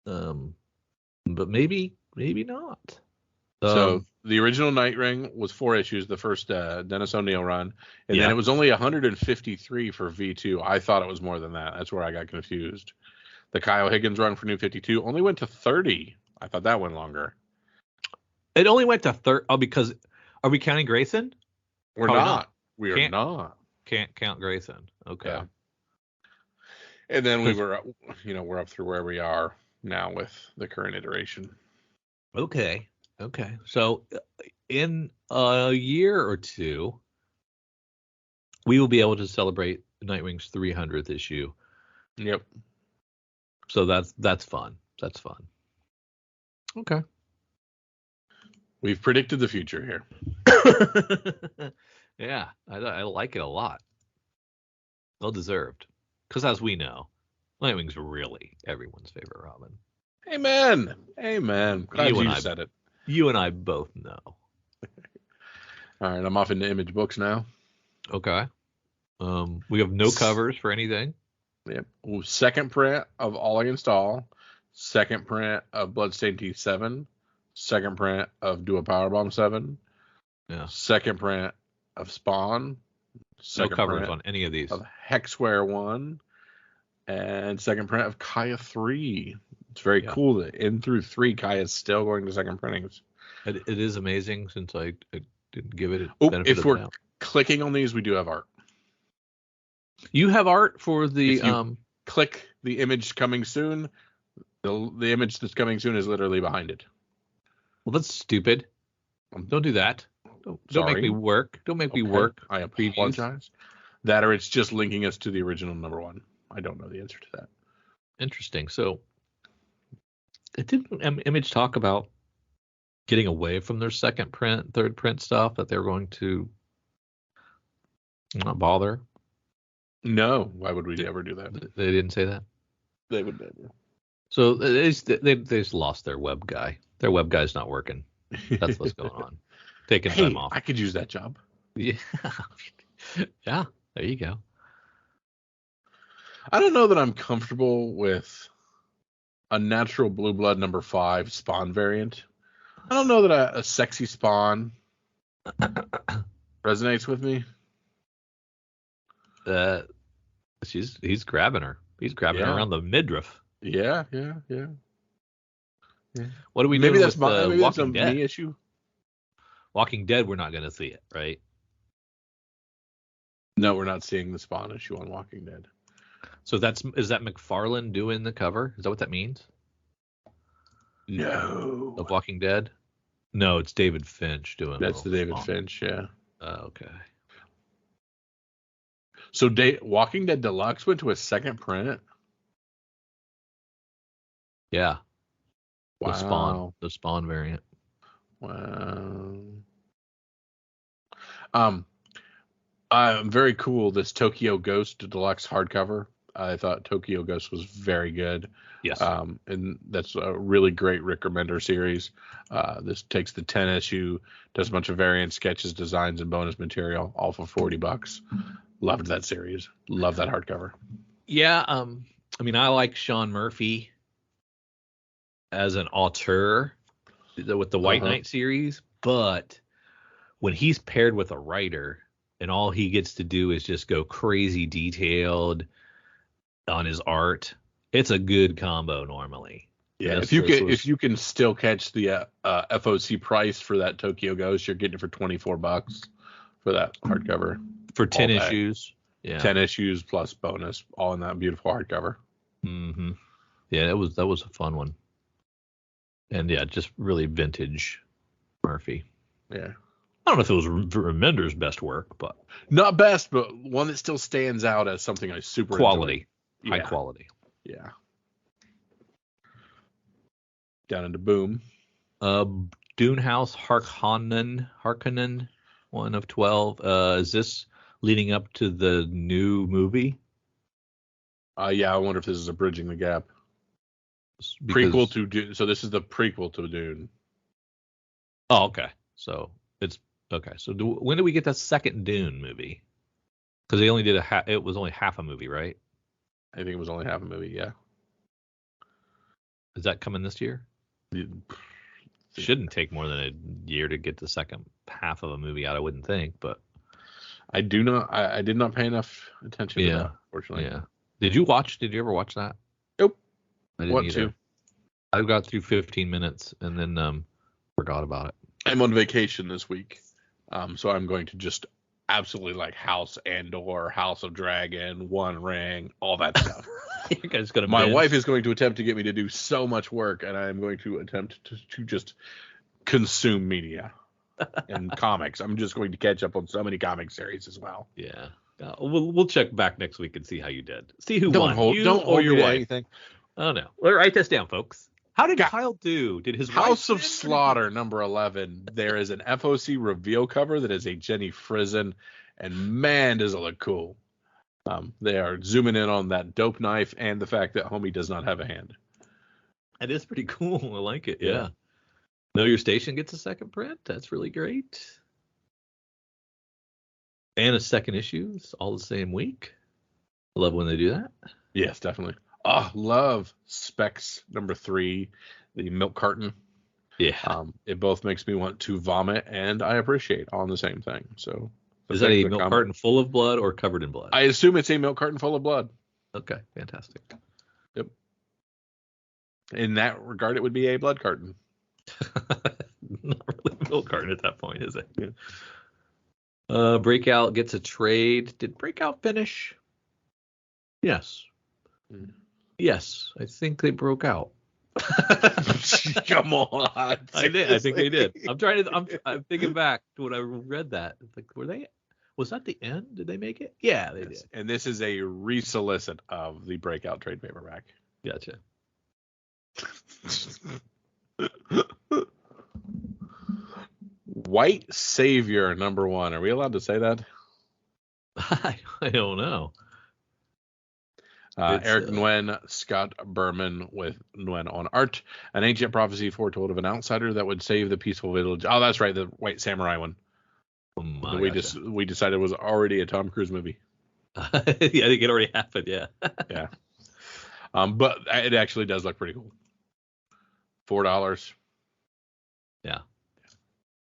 But maybe not. So the original Nightwing was 4 issues, the first Dennis O'Neil run, and then it was only 153 for V2. I thought it was more than that. That's where I got confused. The Kyle Higgins run for New 52 only went to 30. I thought that went longer. It only went to 30. Oh, because are we counting Grayson? We're not. We are not. Can't count Grayson. Okay. Yeah. And then we're up through where we are now with the current iteration. Okay. So in a year or two, we will be able to celebrate Nightwing's 300th issue. Yep. So that's fun. That's fun. Okay. We've predicted the future here. Yeah, I like it a lot. Well deserved. Because as we know, Nightwing's really everyone's favorite Robin. Amen. Glad you said it. You and I both know. All right, I'm off into Image Books now. Okay. We have no covers for anything. Yep. Second print of All Against All. Second print of Bloodstained Teeth 7. Second print of Do a Powerbomb 7. Yeah. Second print of Spawn. No covers on any of these. Of Hexware 1. And second print of Kaya 3. It's very cool that in through 3, Kaya's still going to second printings. It is amazing since I didn't give it a Oh, benefit if of the we're doubt. clicking on these, we do have art. You have art for the If you click the image coming soon, the image that's coming soon is literally behind it. Well, that's stupid. Don't do that. Don't make me work. Don't make me work. I apologize. That or it's just linking us to the original number one. I don't know the answer to that. Interesting. So, it didn't Image talk about getting away from their second print, third print stuff, that they're going to not bother? No. Why would we ever do that? They didn't say that. They would never. So they just lost their web guy. Their web guy's not working. That's what's going on. Taking time off. I could use that job. Yeah. Yeah. There you go. I don't know that I'm comfortable with a natural blue blood number 5 Spawn variant. I don't know that a sexy Spawn resonates with me. He's grabbing her. He's grabbing her around the midriff. Yeah. What are we maybe doing that's with maybe that's a Walking Dead? me issue. Walking Dead, we're not going to see it, right? No, we're not seeing the Spawn issue on Walking Dead. So is that McFarlane doing the cover? Is that what that means? No. Of Walking Dead? No, it's David Finch doing. That's the David Spawn. Finch, yeah. Okay. So Walking Dead Deluxe went to a second print. Yeah. Wow. The Spawn variant. Wow. Very cool. This Tokyo Ghost Deluxe hardcover. I thought Tokyo Ghost was very good. Yes. And that's a really great Rick Remender series. This takes the 10 issue, does a bunch of variant sketches, designs, and bonus material, all for $40. Loved that series. Love that hardcover. Yeah. I mean, I like Sean Murphy as an auteur with the White Knight series, but when he's paired with a writer and all he gets to do is just go crazy detailed on his art, it's a good combo normally. Yeah, if you can still catch the FOC price for that Tokyo Ghost, you're getting it for $24 for that hardcover for 10 issues. Yeah, 10 issues plus bonus, all in that beautiful hardcover. Mm-hmm. Yeah, that was a fun one, and yeah, just really vintage Murphy. Yeah, I don't know if it was Remender's best work, but not best, but one that still stands out as something I super quality, enjoy. High quality. Yeah. Down into Boom. Dune House Harkonnen, 1 of 12. Is this leading up to the new movie? Yeah, I wonder if this is a Bridging the Gap. Prequel to Dune. So this is the prequel to Dune. Oh, okay. So it's okay. So when do we get that second Dune movie? Because they only did it was only half a movie, right? I think it was only half a movie. Yeah. Is that coming this year? Shouldn't take more than a year to get the second half of a movie out, I wouldn't think, but I did not pay enough attention to that, fortunately. Yeah. Did you ever watch that? Nope. I didn't either. I got through 15 minutes and then forgot about it. I'm on vacation this week. So I'm going to just absolutely like House Andor, House of Dragon, One Ring, all that stuff. My wife is going to attempt to get me to do so much work, and I am going to attempt to just consume media and comics. I'm just going to catch up on so many comic series as well. Yeah. We'll check back next week and see how you did. See who won. Don't hold your wife. Anything. Oh, no. Well, write this down, folks. How did Kyle do? Did his House of Slaughter number 11? There is an FOC reveal cover that is a Jenny Frizen, and man, does it look cool. They are zooming in on that dope knife and the fact that homie does not have a hand. That is pretty cool. I like it. Yeah. Know Your Station gets a second print. That's really great. And a second issue. It's all the same week. I love when they do that. Yes, definitely. Love Specs number 3, the milk carton. Yeah. It both makes me want to vomit and I appreciate all in the same thing. So is that a milk carton full of blood or covered in blood? I assume it's a milk carton full of blood. Okay, fantastic. Yep. In that regard, it would be a blood carton. not really a milk carton at that point, is it? Yeah. Breakout gets a trade. Did Breakout finish? Yes. Yes, I think they broke out. Come on. I did. I think they did. I'm thinking back to when I read that. It's like, was that the end? Did they make it? Yeah, they did. And this is a resolicit of the Breakout trade paperback. Gotcha. White Savior #1. Are we allowed to say that? I don't know. Eric Nguyen, Scott Berman with Nguyen on art. An ancient prophecy foretold of an outsider that would save the peaceful village. Oh, that's right, the White Samurai one. We decided was already a Tom Cruise movie. Yeah, I think it already happened. Yeah. Yeah. But it actually does look pretty cool. $4. Yeah.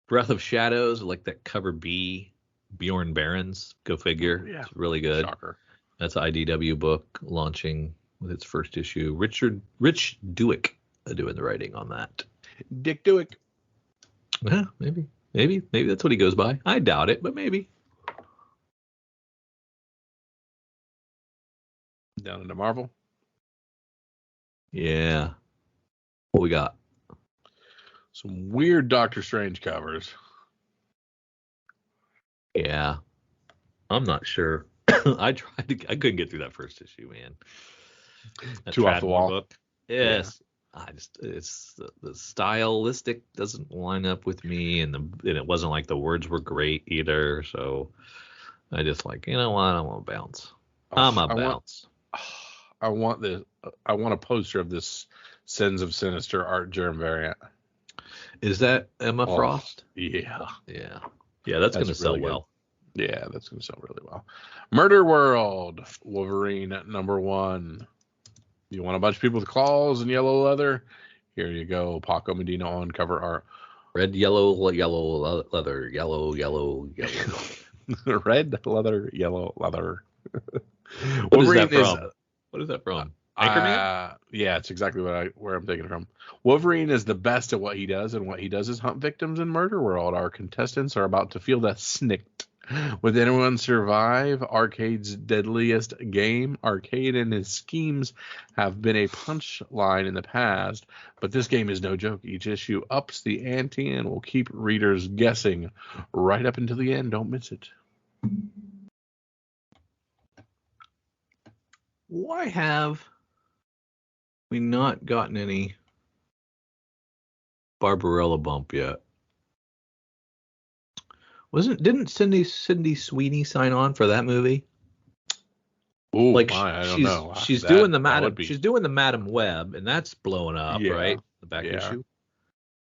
Breath of Shadows, like that cover B, Bjorn Barons. Go figure. Yeah. It's really good. Shocker. That's an IDW book launching with its first issue. Rich Duick doing the writing on that. Dick Duick. Yeah, maybe that's what he goes by. I doubt it, but maybe. Down into Marvel. Yeah. What we got? Some weird Doctor Strange covers. Yeah. I'm not sure. I couldn't get through that first issue, man. That Too off the wall. book. Yes. Yeah. It's the stylistic doesn't line up with me, and it wasn't like the words were great either. So I just like, you know what? I want to bounce. Bounce. I want a poster of this Sins of Sinister Art Germ variant. Is that Emma Frost? Yeah. Yeah. Yeah, that's going to sell really well. Yeah, that's going to sell really well. Murder World, Wolverine #1. You want a bunch of people with claws and yellow leather? Here you go. Paco Medina on cover art. Red, yellow, leather, yellow. Red leather, yellow leather. What is that from? What is that from? Anchorman? Yeah, it's exactly where I'm taking it from. Wolverine is the best at what he does, and what he does is hunt victims in Murder World. Our contestants are about to feel the snicked. Will anyone survive Arcade's deadliest game? Arcade and his schemes have been a punchline in the past, but this game is no joke. Each issue ups the ante and will keep readers guessing right up until the end. Don't miss it. Why have we not gotten any Barbarella bump yet? Didn't Sydney Sweeney sign on for that movie? Ooh, like I don't know. She's doing the Madam Web, and that's blowing up, right? The back issue.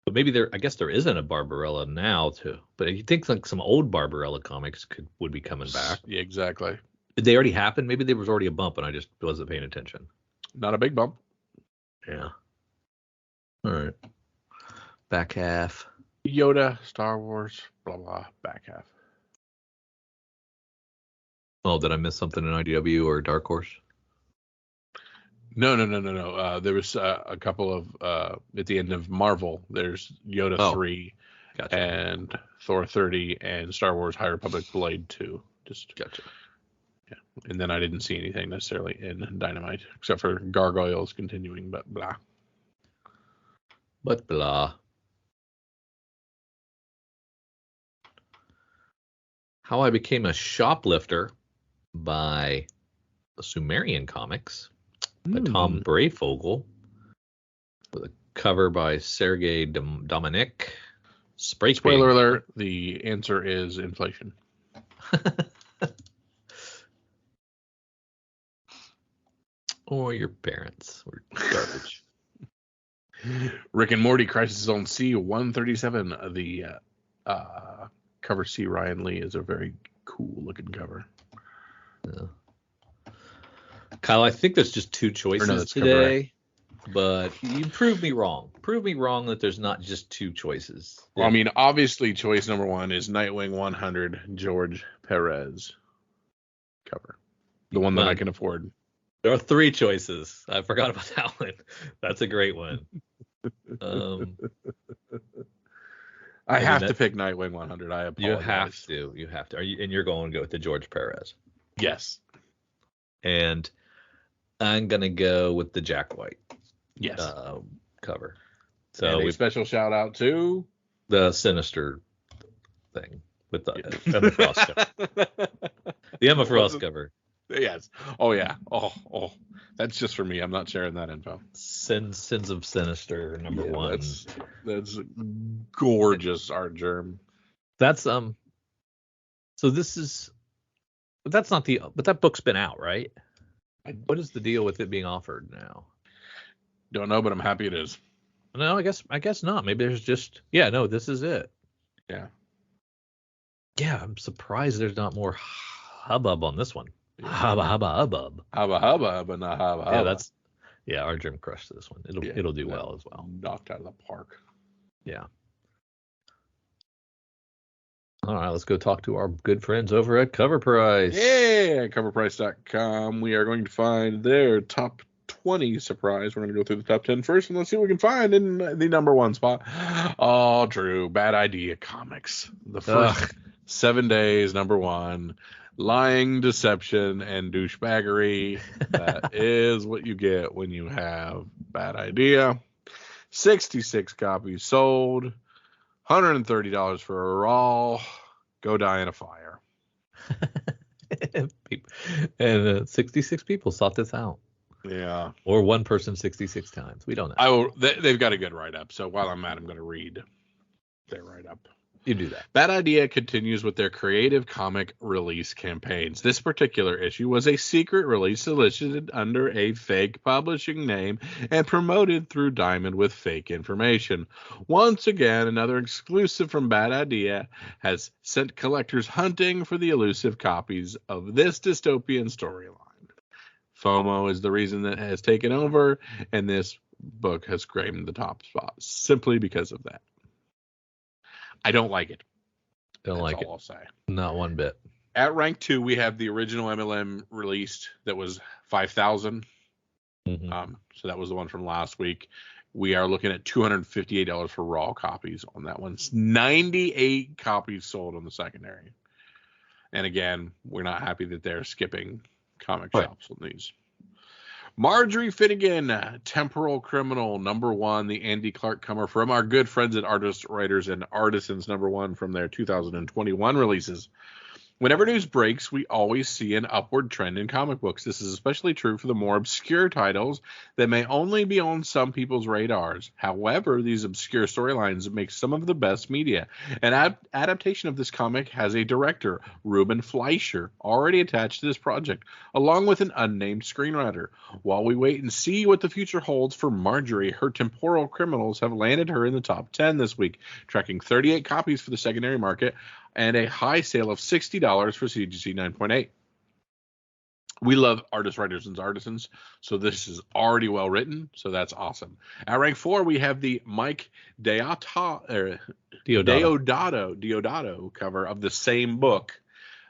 But maybe I guess there isn't a Barbarella now too. But you think like some old Barbarella comics would be coming back? Yeah, exactly. Did they already happen? Maybe there was already a bump, and I just wasn't paying attention. Not a big bump. Yeah. All right. Back half. Yoda, Star Wars, blah, blah, back half. Oh, did I miss something in IDW or Dark Horse? No. There was a couple of, at the end of Marvel, there's Yoda 3 gotcha. And Thor 30 and Star Wars High Republic Blade 2. Just gotcha. Yeah. And then I didn't see anything necessarily in Dynamite, except for Gargoyles continuing, but blah. But blah. How I Became a Shoplifter by Sumerian Comics by Tom Brayfogle, with a cover by Sergei Dominic. Spoiler alert, the answer is inflation. Or your parents were garbage. Rick and Morty Crisis on C 137. The cover C Ryan Lee is a very cool looking cover. Yeah. Kyle, I think there's just two choices today, but you proved me wrong. Prove me wrong that there's not just two choices. Well, I mean, obviously, choice number one is Nightwing 100 George Perez cover, the one that I can afford. There are three choices. I forgot about that one. That's a great one. I mean, have to pick Nightwing 100. I you apologize. have to. And you're going to go with the George Perez. Yes. And I'm gonna go with the Jack White Yes. cover. So and a special shout out to the Sinister thing with the Emma Frost cover. The Emma Frost cover. Yes. Oh yeah. Oh. That's just for me. I'm not sharing that info. Sins of Sinister #1. That's gorgeous art, Germ. That's So this is. But that book's been out, right? What is the deal with it being offered now? Don't know, but I'm happy it is. No, I guess not. Maybe there's just this is it. Yeah. Yeah, I'm surprised there's not more hubbub on this one. Yeah. Hubbub. Hubba, but not hubba. Yeah, our Jim crushed this one. It'll do well as well. Knocked out of the park. Yeah. All right, let's go talk to our good friends over at Cover Price. Yeah, coverprice.com. We are going to find their top 20 surprise. We're going to go through the top 10 first, and let's see what we can find in the #1 spot. Oh, Drew, Bad Idea Comics. The first 7 days, #1. Lying, deception, and douchebaggery. That is what you get when you have Bad Idea. 66 copies sold. $130 for a raw. Go die in a fire. And 66 people sought this out. Yeah. Or one person 66 times. We don't know. They've got a good write-up. So while I'm at, I'm going to read their write-up. You do that. Bad Idea continues with their creative comic release campaigns. This particular issue was a secret release solicited under a fake publishing name and promoted through Diamond with fake information. Once again, another exclusive from Bad Idea has sent collectors hunting for the elusive copies of this dystopian storyline. FOMO is the reason that has taken over, and this book has claimed the top spot simply because of that. I don't like it. Don't like it. That's all I'll say. Not one bit. At rank 2, we have the original MLM released that was 5,000. Mm-hmm. So that was the one from last week. We are looking at $258 for raw copies on that one. 98 copies sold on the secondary. And again, we're not happy that they're skipping comic shops on these. Marjorie Finnegan, Temporal Criminal, #1, the Andy Clark cover from our good friends at Artists, Writers, and Artisans, #1 from their 2021 releases. Whenever news breaks, we always see an upward trend in comic books. This is especially true for the more obscure titles that may only be on some people's radars. However, these obscure storylines make some of the best media. An adaptation of this comic has a director, Ruben Fleischer, already attached to this project, along with an unnamed screenwriter. While we wait and see what the future holds for Marjorie, her Temporal Criminals have landed her in the top 10 this week, tracking 38 copies for the secondary market, and a high sale of $60 for CGC 9.8. We love Artists, Writers, and Artisans, so this is already well written, so that's awesome. At rank 4, we have the Mike Deodato cover of the same book.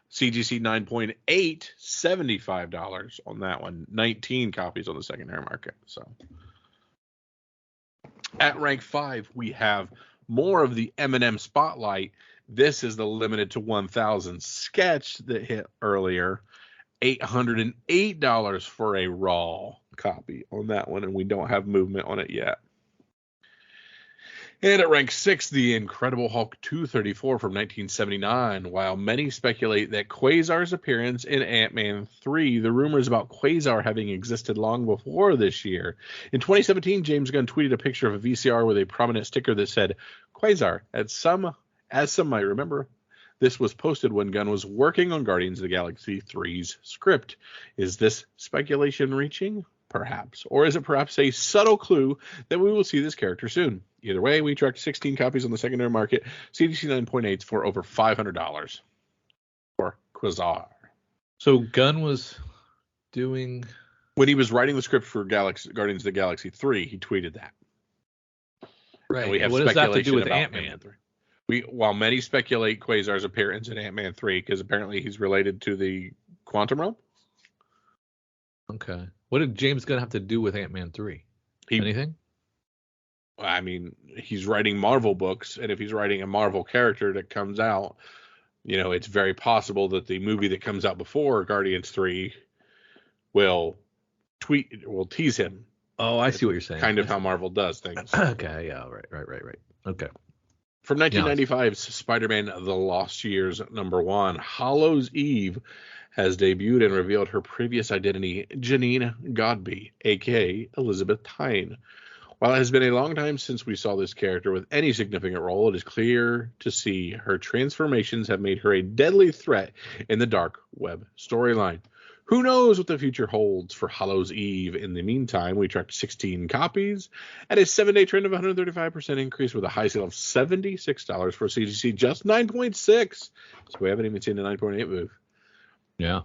CGC 9.8, $75 on that one. 19 copies on the secondary market. So at rank 5, we have more of the Eminem Spotlight. This is the limited to 1,000 sketch that hit earlier. $808 for a raw copy on that one, and we don't have movement on it yet. And at rank 6, the Incredible Hulk 234 from 1979. While many speculate that Quasar's appearance in Ant-Man 3, the rumors about Quasar having existed long before this year. In 2017, James Gunn tweeted a picture of a VCR with a prominent sticker that said, Quasar, as some might remember. This was posted when Gunn was working on Guardians of the Galaxy 3's script. Is this speculation reaching? Perhaps. Or is it perhaps a subtle clue that we will see this character soon? Either way, we tracked 16 copies on the secondary market, CDC 9.8 for over $500 for Quasar. So Gunn was doing... When he was writing the script for Guardians of the Galaxy 3, he tweeted that. Right. And we have what does that have to do with Ant-Man? Ant-Man? While many speculate Quasar's appearance in Ant-Man 3, because apparently he's related to the Quantum Realm. Okay. What did James Gunn have to do with Ant-Man 3? Anything? I mean, he's writing Marvel books, and if he's writing a Marvel character that comes out, it's very possible that the movie that comes out before Guardians 3 will tease him. Oh, I see what you're saying. Kind of how Marvel does things. Okay, yeah, right. Okay. From 1995's Spider-Man: The Lost Years #1, Hallows' Eve has debuted and revealed her previous identity, Janine Godby, aka Elizabeth Tyne. While it has been a long time since we saw this character with any significant role, it is clear to see her transformations have made her a deadly threat in the dark web storyline. Who knows what the future holds for Hallows' Eve? In the meantime, we tracked 16 copies at a 7-day trend of 135% increase with a high sale of $76 for CGC, just 9.6. So we haven't even seen the 9.8 move. Yeah.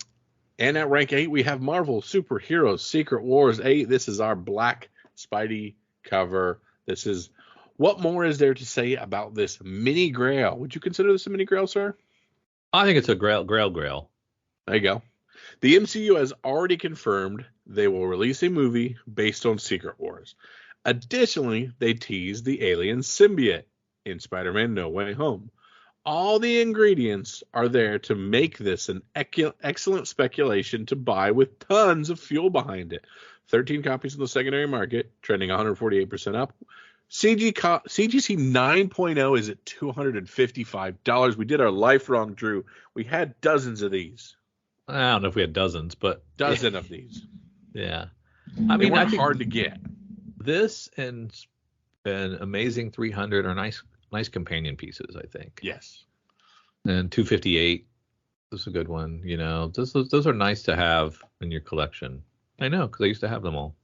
And at rank 8, we have Marvel Superheroes Secret Wars 8. This is our Black Spidey cover. This is, what more is there to say about this mini grail? Would you consider this a mini grail, sir? I think it's a grail. There you go. The MCU has already confirmed they will release a movie based on Secret Wars. Additionally, they teased the alien symbiote in Spider-Man No Way Home. All the ingredients are there to make this an excellent speculation to buy with tons of fuel behind it. 13 copies in the secondary market, trending 148% up. CGC 9.0 is at $255. We did our life wrong, Drew. We had dozens of these. I don't know if we had dozens, but dozen of these. Yeah, I mean, I think hard to get. This and Amazing 300 are nice companion pieces, I think. Yes. And 258 is a good one. Those are nice to have in your collection. I know, because I used to have them all.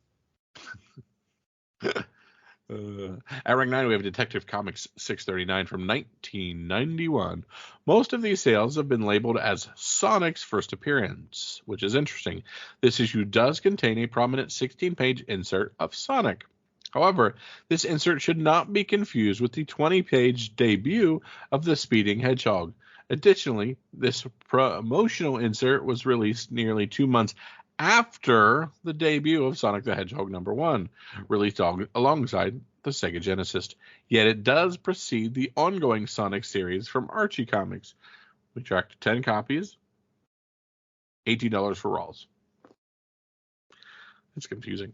At rank 9, we have Detective Comics 639 from 1991. Most of these sales have been labeled as Sonic's first appearance, which is interesting. This issue does contain a prominent 16-page insert of Sonic. However, this insert should not be confused with the 20-page debut of the Speeding Hedgehog. Additionally, this promotional insert was released nearly 2 months after the debut of Sonic the Hedgehog #1, released alongside the Sega Genesis. Yet it does precede the ongoing Sonic series from Archie Comics. We tracked 10 copies, $18 for Rawls. It's confusing.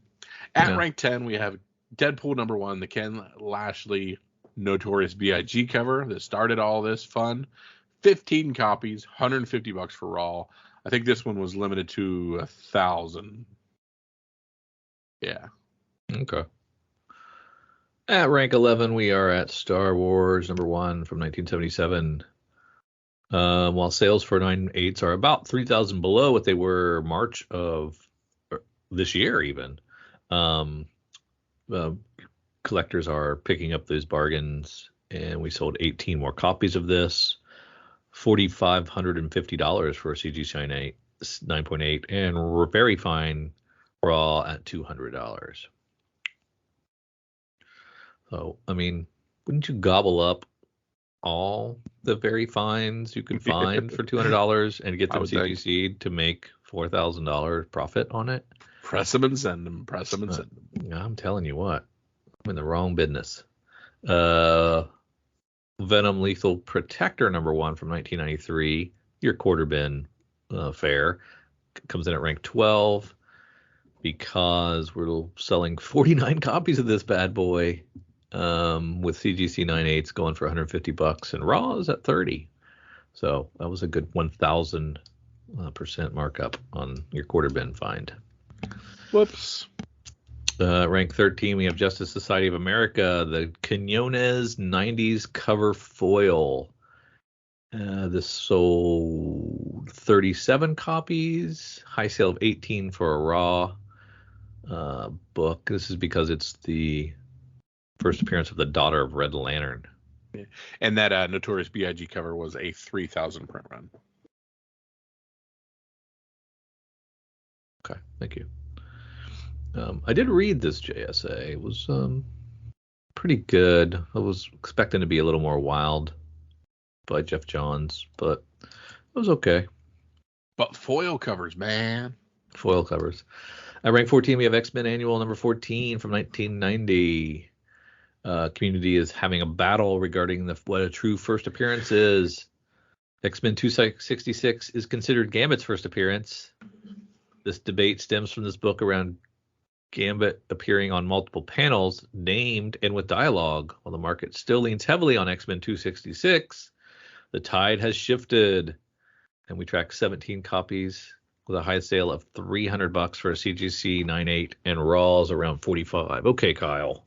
At rank 10, we have Deadpool #1, the Ken Lashley Notorious B.I.G. cover that started all this fun. 15 copies, $150 for Raw. I think this one was limited to 1,000. Yeah. Okay. At rank 11, we are at Star Wars #1 from 1977. While sales for 9/8 are about 3,000 below what they were March of this year, even. Collectors are picking up those bargains, and we sold 18 more copies of this. $4,550 for a CGC 9.8, and very fine Raw at $200. So, I mean, wouldn't you gobble up all the very fines you could find for $200 and get them CGC'd to make $4,000 profit on it? Press them and send them. Press them and send them. I'm telling you what, I'm in the wrong business. Venom Lethal Protector #1 from 1993, your quarter bin fare, comes in at rank 12 because we're selling 49 copies of this bad boy with CGC 9/8 going for $150 and Raw is at 30. So that was a good 1,000% markup on your quarter bin find. Whoops. Rank 13, we have Justice Society of America, the Quinones 90s cover foil. This sold 37 copies, high sale of 18 for a Raw book. This is because it's the first appearance of the daughter of Red Lantern. Yeah. And that Notorious B.I.G. cover was a 3,000 print run. Okay, thank you. I did read this JSA. It was pretty good. I was expecting to be a little more wild by Jeff Johns, but it was okay. But foil covers, man. Foil covers. At rank 14, we have X-Men Annual #14 from 1990. Community is having a battle regarding what a true first appearance is. X-Men 266 is considered Gambit's first appearance. This debate stems from this book around Gambit appearing on multiple panels, named and with dialogue. While the market still leans heavily on X-Men 266, the tide has shifted, and we track 17 copies with a high sale of $300 for a CGC 98 and Raws around 45. Okay, Kyle.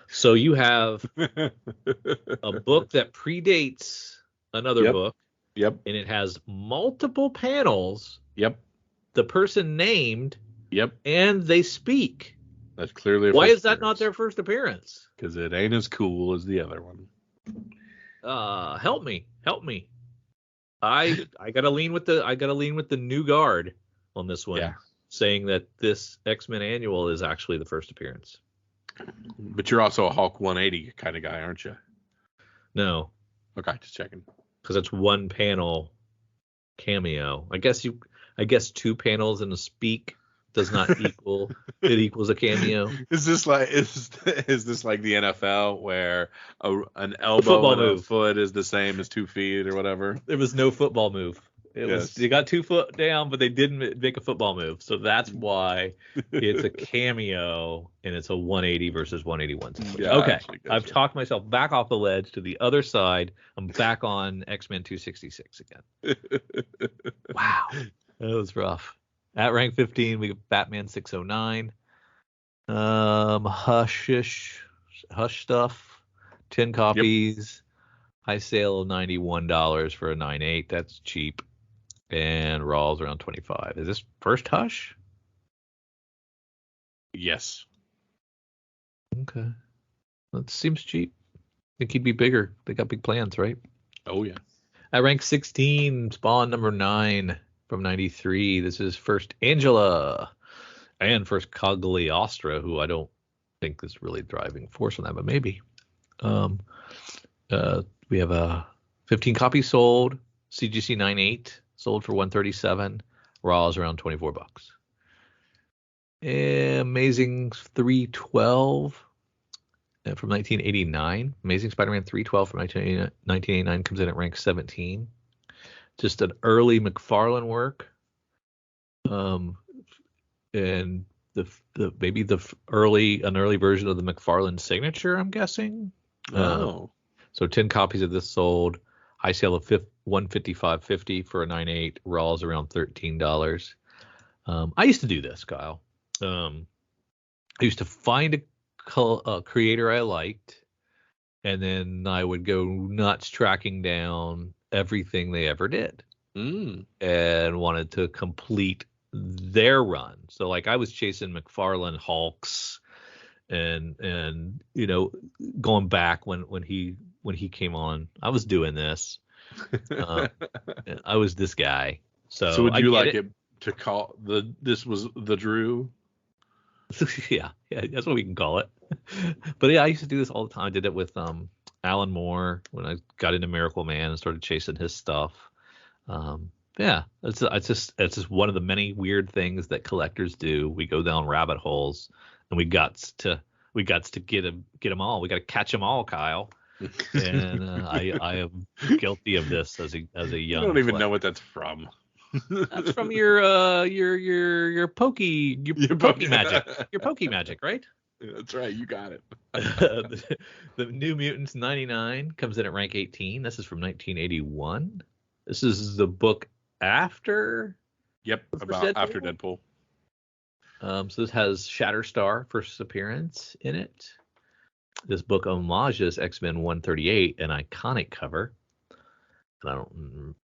So you have a book that predates another book. Yep. And it has multiple panels. Yep. The person named. Yep. And they speak. That's clearly. Why is that not their first appearance? Because it ain't as cool as the other one. Help me. I gotta lean with the new guard on this one, saying that this X-Men annual is actually the first appearance. But you're also a Hulk 180 kind of guy, aren't you? No. Okay, just checking. Because it's one panel cameo. I guess 2 panels in a speak does not equal it equals a cameo. Is this like the NFL where an elbow and a foot is the same as 2 feet or whatever? There was no football move. They got 2 foot down, but they didn't make a football move. So that's why it's a cameo and it's a 180 versus 181 situation. Yeah, okay. I've talked myself back off the ledge to the other side. I'm back on X-Men 266 again. Wow. That was rough. At rank 15, we got Batman 609. Hush stuff. 10 copies. High sale of $91 for a 9.8. That's cheap. And Raw's around 25. Is this first Hush? Yes. Okay. That seems cheap. I think he'd be bigger. They got big plans, right? Oh, yeah. At rank 16, Spawn number 9 from 93. This is first Angela and first Cagliostro, who I don't think is really driving force on that, but maybe. We have a 15 copies sold. CGC 98 sold for $137. Raw is around $24. Amazing 312 from 1989. Amazing Spider-Man 312 from 1989 comes in at rank 17. Just an early McFarlane work. And maybe an early version of the McFarlane signature, I'm guessing. Oh. So 10 copies of this sold. High sale of $155.50 for a 9.8. Raw's around $13. I used to do this, Kyle. I used to find a creator I liked, and then I would go nuts tracking down everything they ever did, and wanted to complete their run. So like I was chasing McFarlane Hulks, and going back when he came on, I was doing this. I was this guy. So would you like it to call this was the Drew? yeah, that's what we can call it. But yeah, I used to do this all the time. I did it with Alan Moore when I got into Miracle Man and started chasing his stuff. It's just one of the many weird things that collectors do. We go down rabbit holes, and we got to get them all. We got to catch them all, Kyle. And I am guilty of this as a young. I don't even know what that's from. That's from your pokey magic. Your pokey magic, right? Yeah, that's right. You got it. The New Mutants 99 comes in at rank 18. This is from 1981. This is the book after. Yep, after Deadpool. So this has Shatterstar first appearance in it. This book homages X-Men 138, an iconic cover. And I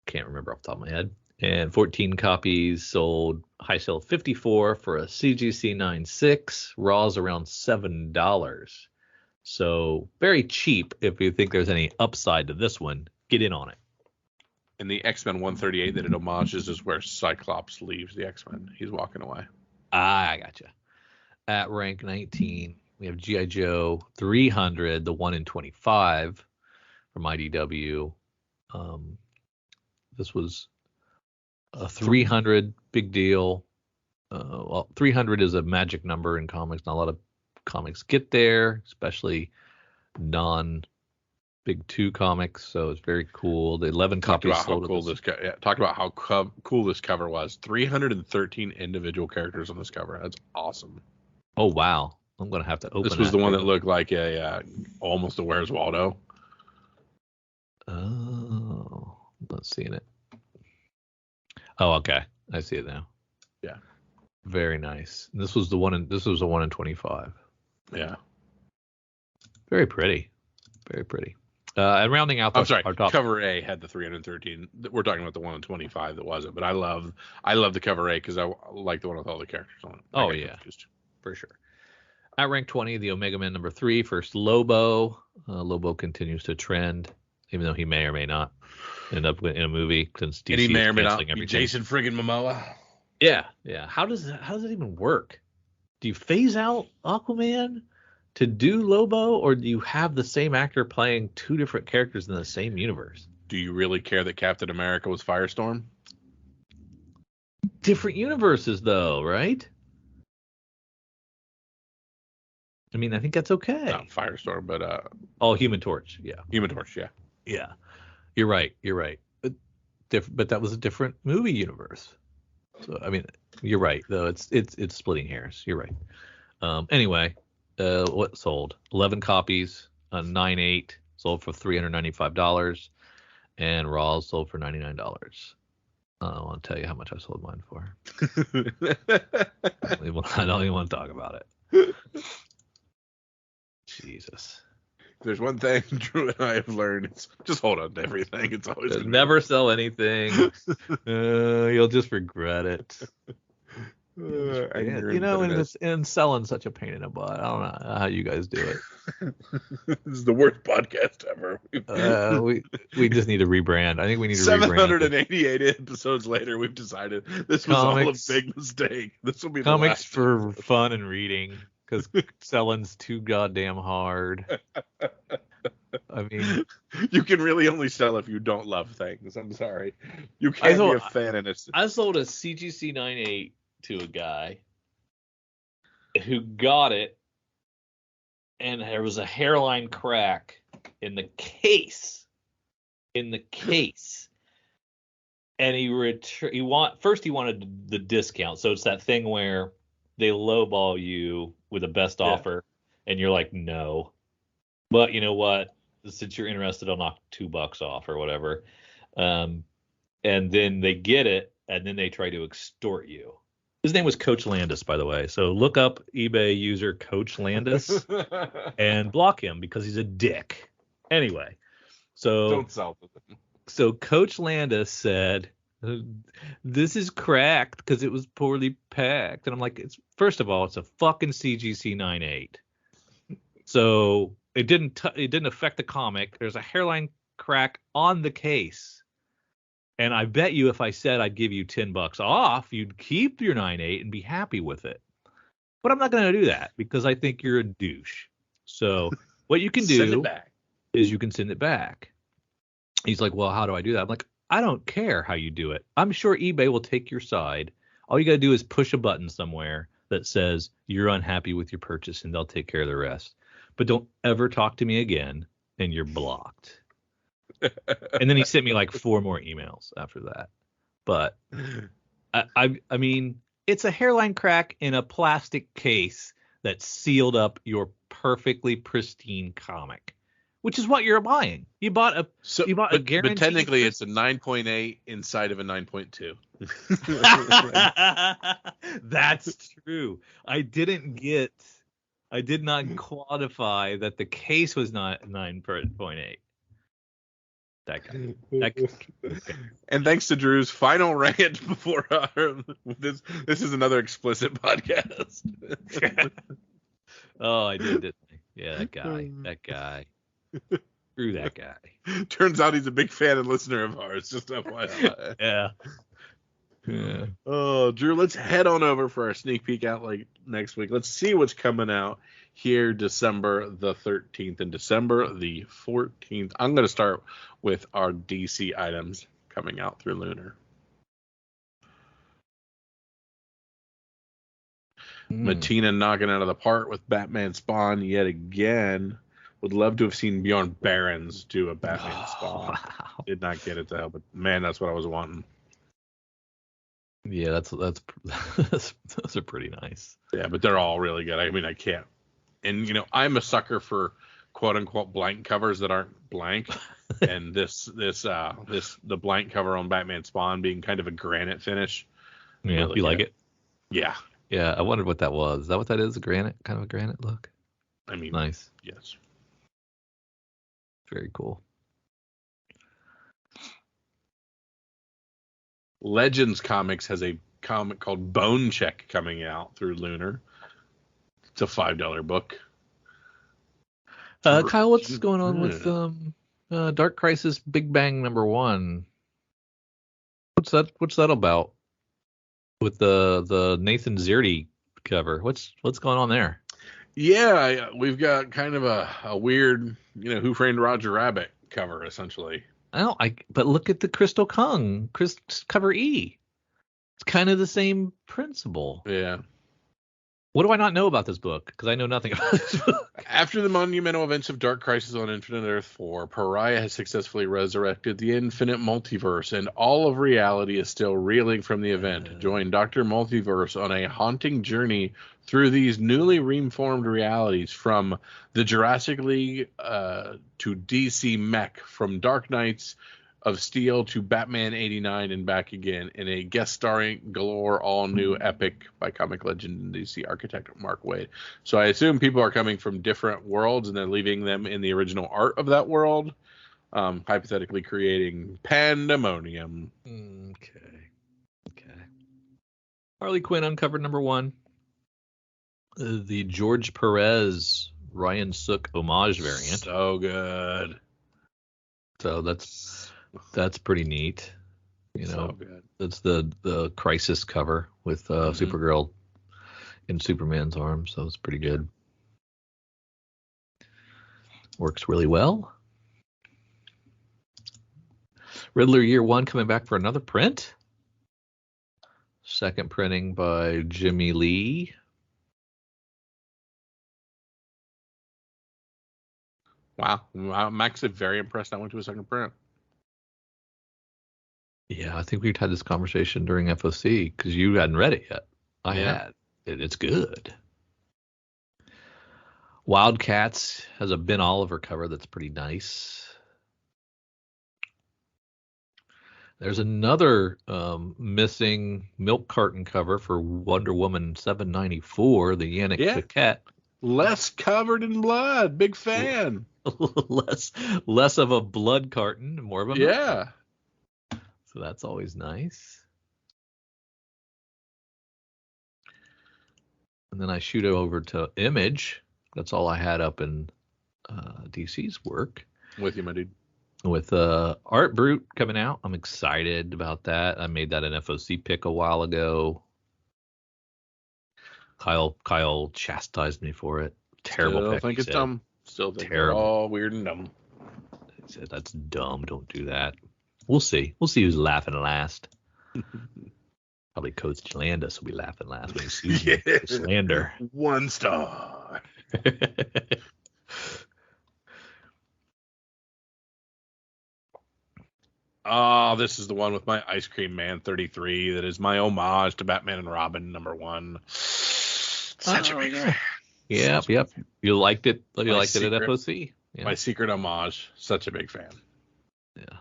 can't remember off the top of my head. And 14 copies sold, high sale 54 for a CGC 96. Raw's around $7. So very cheap. If you think there's any upside to this one, get in on it. And the X-Men 138 that it homages is where Cyclops leaves the X-Men. He's walking away. I gotcha. At rank 19, we have G.I. Joe 300, the 1 in 25 from IDW. This was a 300, big deal. 300 is a magic number in comics. Not a lot of comics get there, especially non Big Two comics, so it's very cool. The 11 Talked copies about how sold. cool talked about how cool this cover was. 313 individual characters on this cover. That's awesome. Oh wow, I'm gonna have to open. This was the one that looked like a almost a Where's Waldo. Oh, I'm not seeing it. Oh, okay, I see it now. Yeah, very nice. This was the one in 25. Yeah, very pretty, very pretty. And rounding out, I'm sorry. our top Cover A had the 313. We're talking about the one in 25 that wasn't. But I love the cover A because I like the one with all the characters on it. Oh yeah, for sure. At rank 20, the Omega Man number 3, first Lobo. Lobo continues to trend, even though he may or may not end up in a movie since DC and he may or may not everything. be Jason friggin' Momoa. Yeah. How does it even work? Do you phase out Aquaman to do Lobo, or do you have the same actor playing two different characters in the same universe? Do you really care that Captain America was Firestorm? Different universes, though, right? I mean, I think that's okay. Not Firestorm, but Human Torch. Yeah. Human Torch. Yeah. Yeah. You're right. But that was a different movie universe. So I mean, you're right. Though it's splitting hairs. You're right. Anyway. What sold? 11 copies on 9/8, sold for $395, and Raws sold for $99. I don't want to tell you how much I sold mine for. I don't even want to talk about it. Jesus. If there's one thing Drew and I have learned, it's just hold on to everything. It's always never sell anything. You'll just regret it. And selling's such a pain in the butt. I don't know how you guys do it. This is the worst podcast ever. We just need to rebrand. I think we need to 788 episodes later, we've decided this was all a big mistake. This will be comics for fun and reading, because selling's too goddamn hard. I mean, you can really only sell if you don't love things. I'm sorry. You can't be a fan in it. I sold a CGC 9/8 to a guy who got it, and there was a hairline crack in the case. And he wanted the discount. So it's that thing where they lowball you with the best offer, and you're like, no. But you know what? Since you're interested, I'll knock $2 off or whatever. And then they get it, and then they try to extort you. His name was Coach Landis, by the way. So look up eBay user Coach Landis and block him because he's a dick. Anyway, so don't sell them. So Coach Landis said, "This is cracked because it was poorly packed." And I'm like, first of all, it's a fucking CGC 9/8. So it didn't affect the comic. There's a hairline crack on the case. And I bet you if I said I'd give you $10 off, you'd keep your 9/8 and be happy with it. But I'm not going to do that because I think you're a douche. So what you can do is you can send it back. He's like, well, how do I do that? I'm like, I don't care how you do it. I'm sure eBay will take your side. All you got to do is push a button somewhere that says you're unhappy with your purchase, and they'll take care of the rest. But don't ever talk to me again, and you're blocked. And then he sent me like 4 more emails after that. But I mean, it's a hairline crack in a plastic case that sealed up your perfectly pristine comic, which is what you're buying. You bought a guaranteed. But technically, it's a 9.8 inside of a 9.2. That's true. I did not quantify that the case was not 9.8. That guy. And thanks to Drew's final rant before this is another explicit podcast. Oh, I did, didn't I? Yeah, that guy. Screw that guy. Turns out he's a big fan and listener of ours. Just FYI. Yeah. Oh, Drew, let's head on over for our sneak peek out like next week. Let's see what's coming out here December the 13th and December the 14th. I'm going to start with our DC items coming out through Lunar. Matina knocking out of the park with Batman Spawn yet again. Would love to have seen Bjorn Barons do a Batman Spawn. Wow. Did not get it to help, but man, that's what I was wanting. Yeah, that's those are pretty nice. Yeah, but they're all really good. I mean, I can't. And I'm a sucker for quote unquote blank covers that aren't blank. And the blank cover on Batman Spawn being kind of a granite finish. Yeah, really you like good. it? Yeah. Yeah, I wondered what that was. Is that what that is? A granite, kind of a granite look? I mean, Nice. yes. Very cool. Legends Comics has a comic called Bone Check coming out through Lunar. It's a $5 book. Kyle, what's going on with Dark Crisis Big Bang #1? What's that about? With the Nathan Zierde cover. What's going on there? Yeah, we've got kind of a weird, Who Framed Roger Rabbit cover, essentially. But look at the Crystal Kung, cover E. It's kind of the same principle. Yeah. What do I not know about this book? Because I know nothing about this book. After the monumental events of Dark Crisis on Infinite Earth 4, Pariah has successfully resurrected the infinite multiverse, and all of reality is still reeling from the event. Join Dr. Multiverse on a haunting journey through these newly reformed realities, from the Jurassic League to DC Mech, from Dark Knights of Steel to Batman 89 and back again, in a guest starring galore all new epic by comic legend and DC architect Mark Waid. So I assume people are coming from different worlds and they're leaving them in the original art of that world, hypothetically creating pandemonium. Okay. Harley Quinn uncovered #1. The George Perez Ryan Sook homage variant. So good. So that's pretty neat. So good. That's the Crisis cover with Supergirl in Superman's arms. So it's pretty good. Works really well. Riddler Year 1 coming back for another print. Second printing by Jimmy Lee. Wow. I'm actually very impressed I went to a second print. Yeah, I think we've had this conversation during FOC because you hadn't read it yet. I had. It's good. Wildcats has a Ben Oliver cover that's pretty nice. There's another missing milk carton cover for Wonder Woman 794, the Yannick Paquette. Less covered in blood. Big fan. less of a blood carton, more of a milk carton. So that's always nice. And then I shoot over to Image. That's all I had up in DC's work. With you, my dude. With Art Brute coming out. I'm excited about that. I made that an FOC pick a while ago. Kyle chastised me for it. Terrible pick. Still think it's dumb. Still think terrible. They're all weird and dumb. He said, that's dumb. Don't do that. We'll see. We'll see who's laughing last. Probably Coach Landis will be laughing last when he sues me for slander. 1 star. Oh, this is the one with my Ice Cream Man 33. That is my homage to Batman and Robin #1. Such a big fan. Yep. You liked it. You liked it at FOC. Yeah. My secret homage. Such a big fan. Yeah.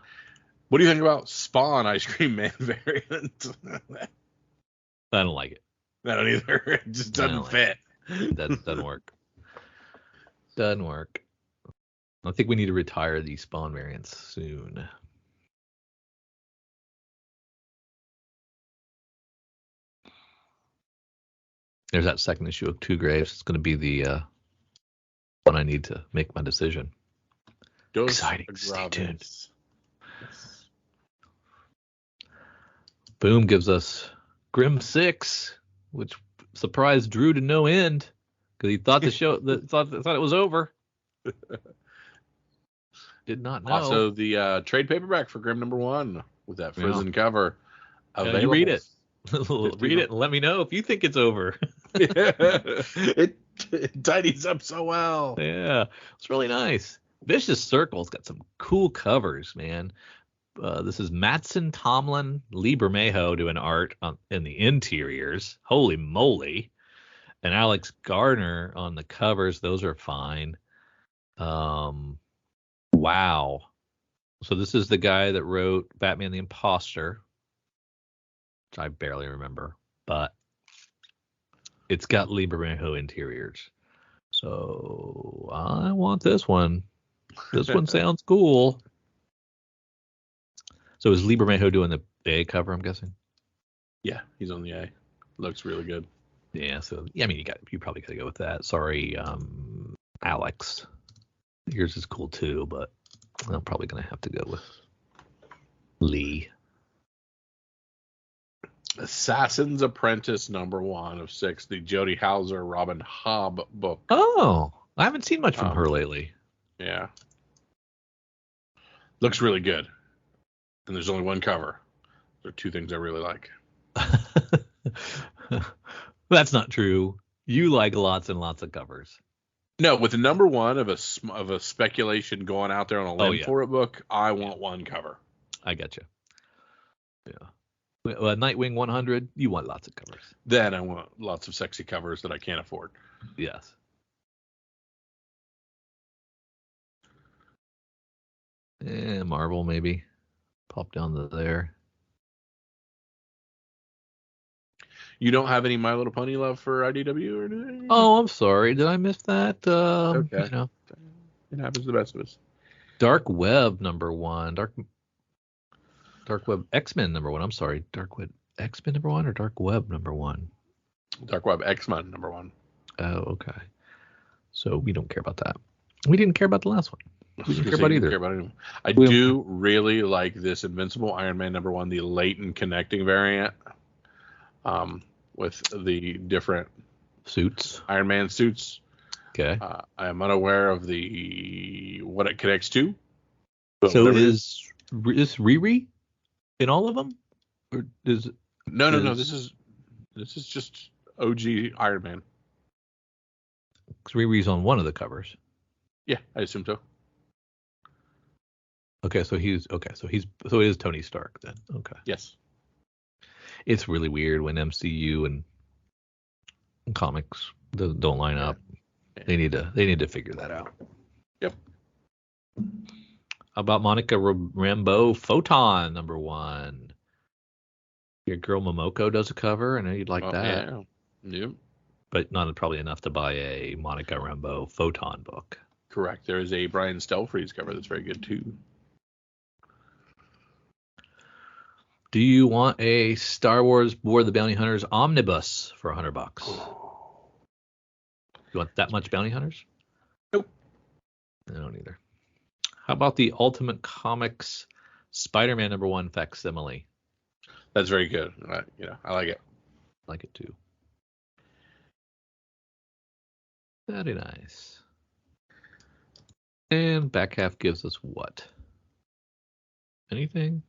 What do you think about Spawn Ice Cream Man variant? I don't like it. I don't either. It just doesn't fit. That doesn't work. Doesn't work. I think we need to retire these Spawn variants soon. There's that second issue of Two Graves. It's going to be the one I need to make my decision. Exciting. Stay tuned. Boom gives us Grim 6, which surprised Drew to no end because he thought the show thought it was over. Did not know. Also, the trade paperback for Grim #1 with that frozen cover. You read it. Read it and let me know if you think it's over. It It tidies up so well. Yeah, it's really nice. Vicious Circle's got some cool covers, man. This is Mattson, Tomlin, Lee Bermejo doing art in the interiors. Holy moly. And Alex Gardner on the covers. Those are fine. Wow. So this is the guy that wrote Batman the Imposter, which I barely remember, but it's got Lee Bermejo interiors. So I want this one. This one sounds cool. So is Lee Bermejo doing the A cover, I'm guessing? Yeah, he's on the A. Looks really good. Yeah, so yeah, I mean you probably gotta go with that. Sorry, Alex. Yours is cool too, but I'm probably gonna have to go with Lee. Assassin's Apprentice #1 of 6, the Jody Hauser Robin Hobb book. Oh, I haven't seen much from her lately. Yeah. Looks really good. And there's only one cover. There are two things I really like. That's not true. You like lots and lots of covers. No, with the #1 of a speculation going out there on a limb for a book, I want one cover. I get you. Yeah. Nightwing 100, you want lots of covers. Then I want lots of sexy covers that I can't afford. Yes. Marvel maybe. Pop down to there. You don't have any My Little Pony love for IDW or anything? Oh, I'm sorry. Did I miss that? Okay. You know. It happens to the best of us. Dark Web #1. Dark Web X-Men #1. I'm sorry. Dark Web X-Men #1 or Dark Web #1? Dark Web X-Men #1. Oh, okay. So we don't care about that. We didn't care about the last one. We didn't care about either. I do really like this Invincible Iron Man #1, the latent connecting variant, with the different suits, Iron Man suits. Okay. I am unaware of what it connects to. So is Riri in all of them, or No. This is just OG Iron Man. Because Riri's on one of the covers. Yeah, I assume so. Okay, so it is Tony Stark then. Okay. Yes. It's really weird when MCU and comics don't line up. Yeah. They need to figure that out. Yep. How about Monica Rambeau Photon #1? Your girl Momoko does a cover. I know you'd like that. Yeah. Yep. But not probably enough to buy a Monica Rambeau Photon book. Correct. There is a Brian Stelfreeze cover that's very good too. Do you want a Star Wars War of the Bounty Hunters omnibus for $100? You want that much Bounty Hunters? Nope. I don't either. How about the Ultimate Comics Spider-Man #1 facsimile? That's very good. I like it. I like it too. Very nice. And back half gives us what? Anything?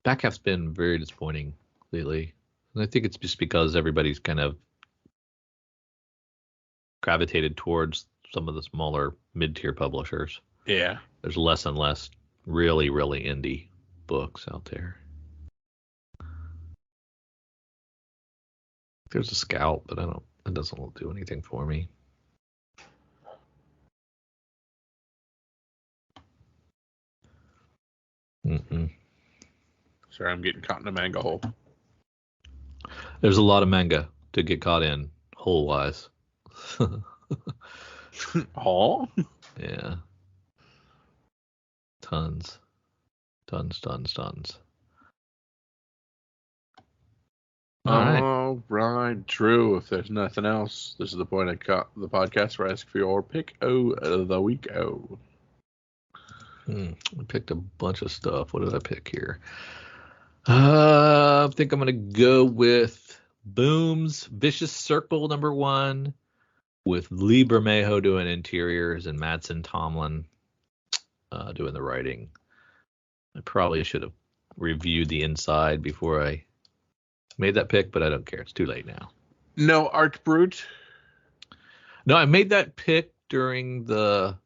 Back half's been very disappointing lately. And I think it's just because everybody's kind of gravitated towards some of the smaller mid-tier publishers. Yeah. There's less and less really, really indie books out there. There's a Scout, but it doesn't do anything for me. Sorry, I'm getting caught in a manga hole. There's a lot of manga to get caught in, hole-wise. Hole? Yeah. Tons. All right, Drew. If there's nothing else, this is the point of the podcast where I ask for your pick of the week. I picked a bunch of stuff. What did I pick here? I think I'm going to go with Boom's Vicious Circle #1 with Lee Bermejo doing interiors and Mattson Tomlin doing the writing. I probably should have reviewed the inside before I made that pick, but I don't care. It's too late now. No Art Brut? No, I made that pick during the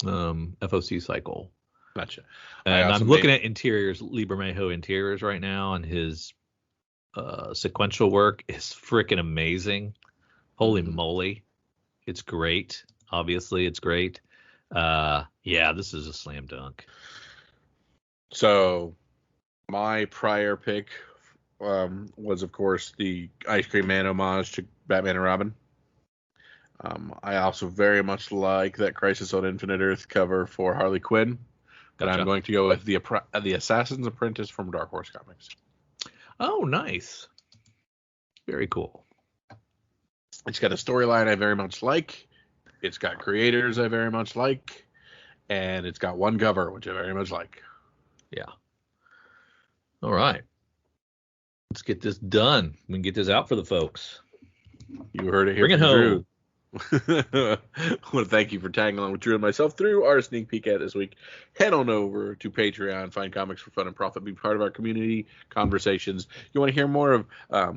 FOC cycle. Gotcha. And I'm looking at interiors, Libermejo interiors right now, and his sequential work is freaking amazing. Holy moly. It's great. Obviously, it's great. Yeah, this is a slam dunk. So my prior pick was, of course, the Ice Cream Man homage to Batman and Robin. I also very much like that Crisis on Infinite Earth cover for Harley Quinn. But I'm going to go with the Assassin's Apprentice from Dark Horse Comics. Oh, nice. Very cool. It's got a storyline I very much like. It's got creators I very much like. And it's got one cover, which I very much like. Yeah. All right. Let's get this done. We can get this out for the folks. You heard it here Bring from it home. Drew. I want to thank you for tagging along with Drew and myself through our sneak peek at this week. Head on over to Patreon, find comics for fun and profit, be part of our community conversations. You want to hear more of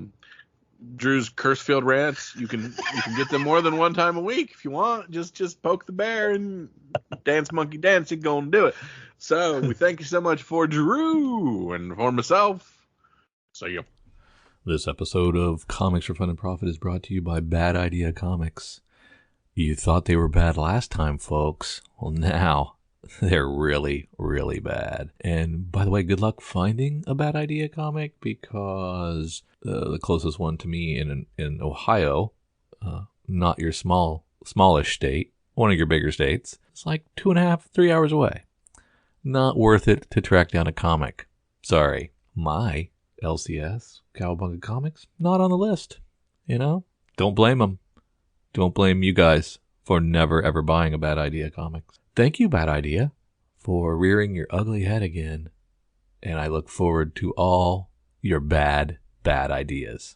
Drew's curse-filled rants? You can get them more than one time a week if you want. Just poke the bear and dance monkey dance. You're gonna do it. So we thank you so much for Drew and for myself. See ya. This episode of Comics for Fun and Profit is brought to you by Bad Idea Comics. You thought they were bad last time, folks. Well, now they're really, really bad. And by the way, good luck finding a Bad Idea comic, because the closest one to me in Ohio, not your smallish state, one of your bigger states, it's like 2.5, 3 hours away. Not worth it to track down a comic. Sorry. My LCS, Cowabunga Comics, not on the list. You know? Don't blame them. Don't blame you guys for never ever buying a Bad Idea comic. Thank you, Bad Idea, for rearing your ugly head again. And I look forward to all your bad ideas.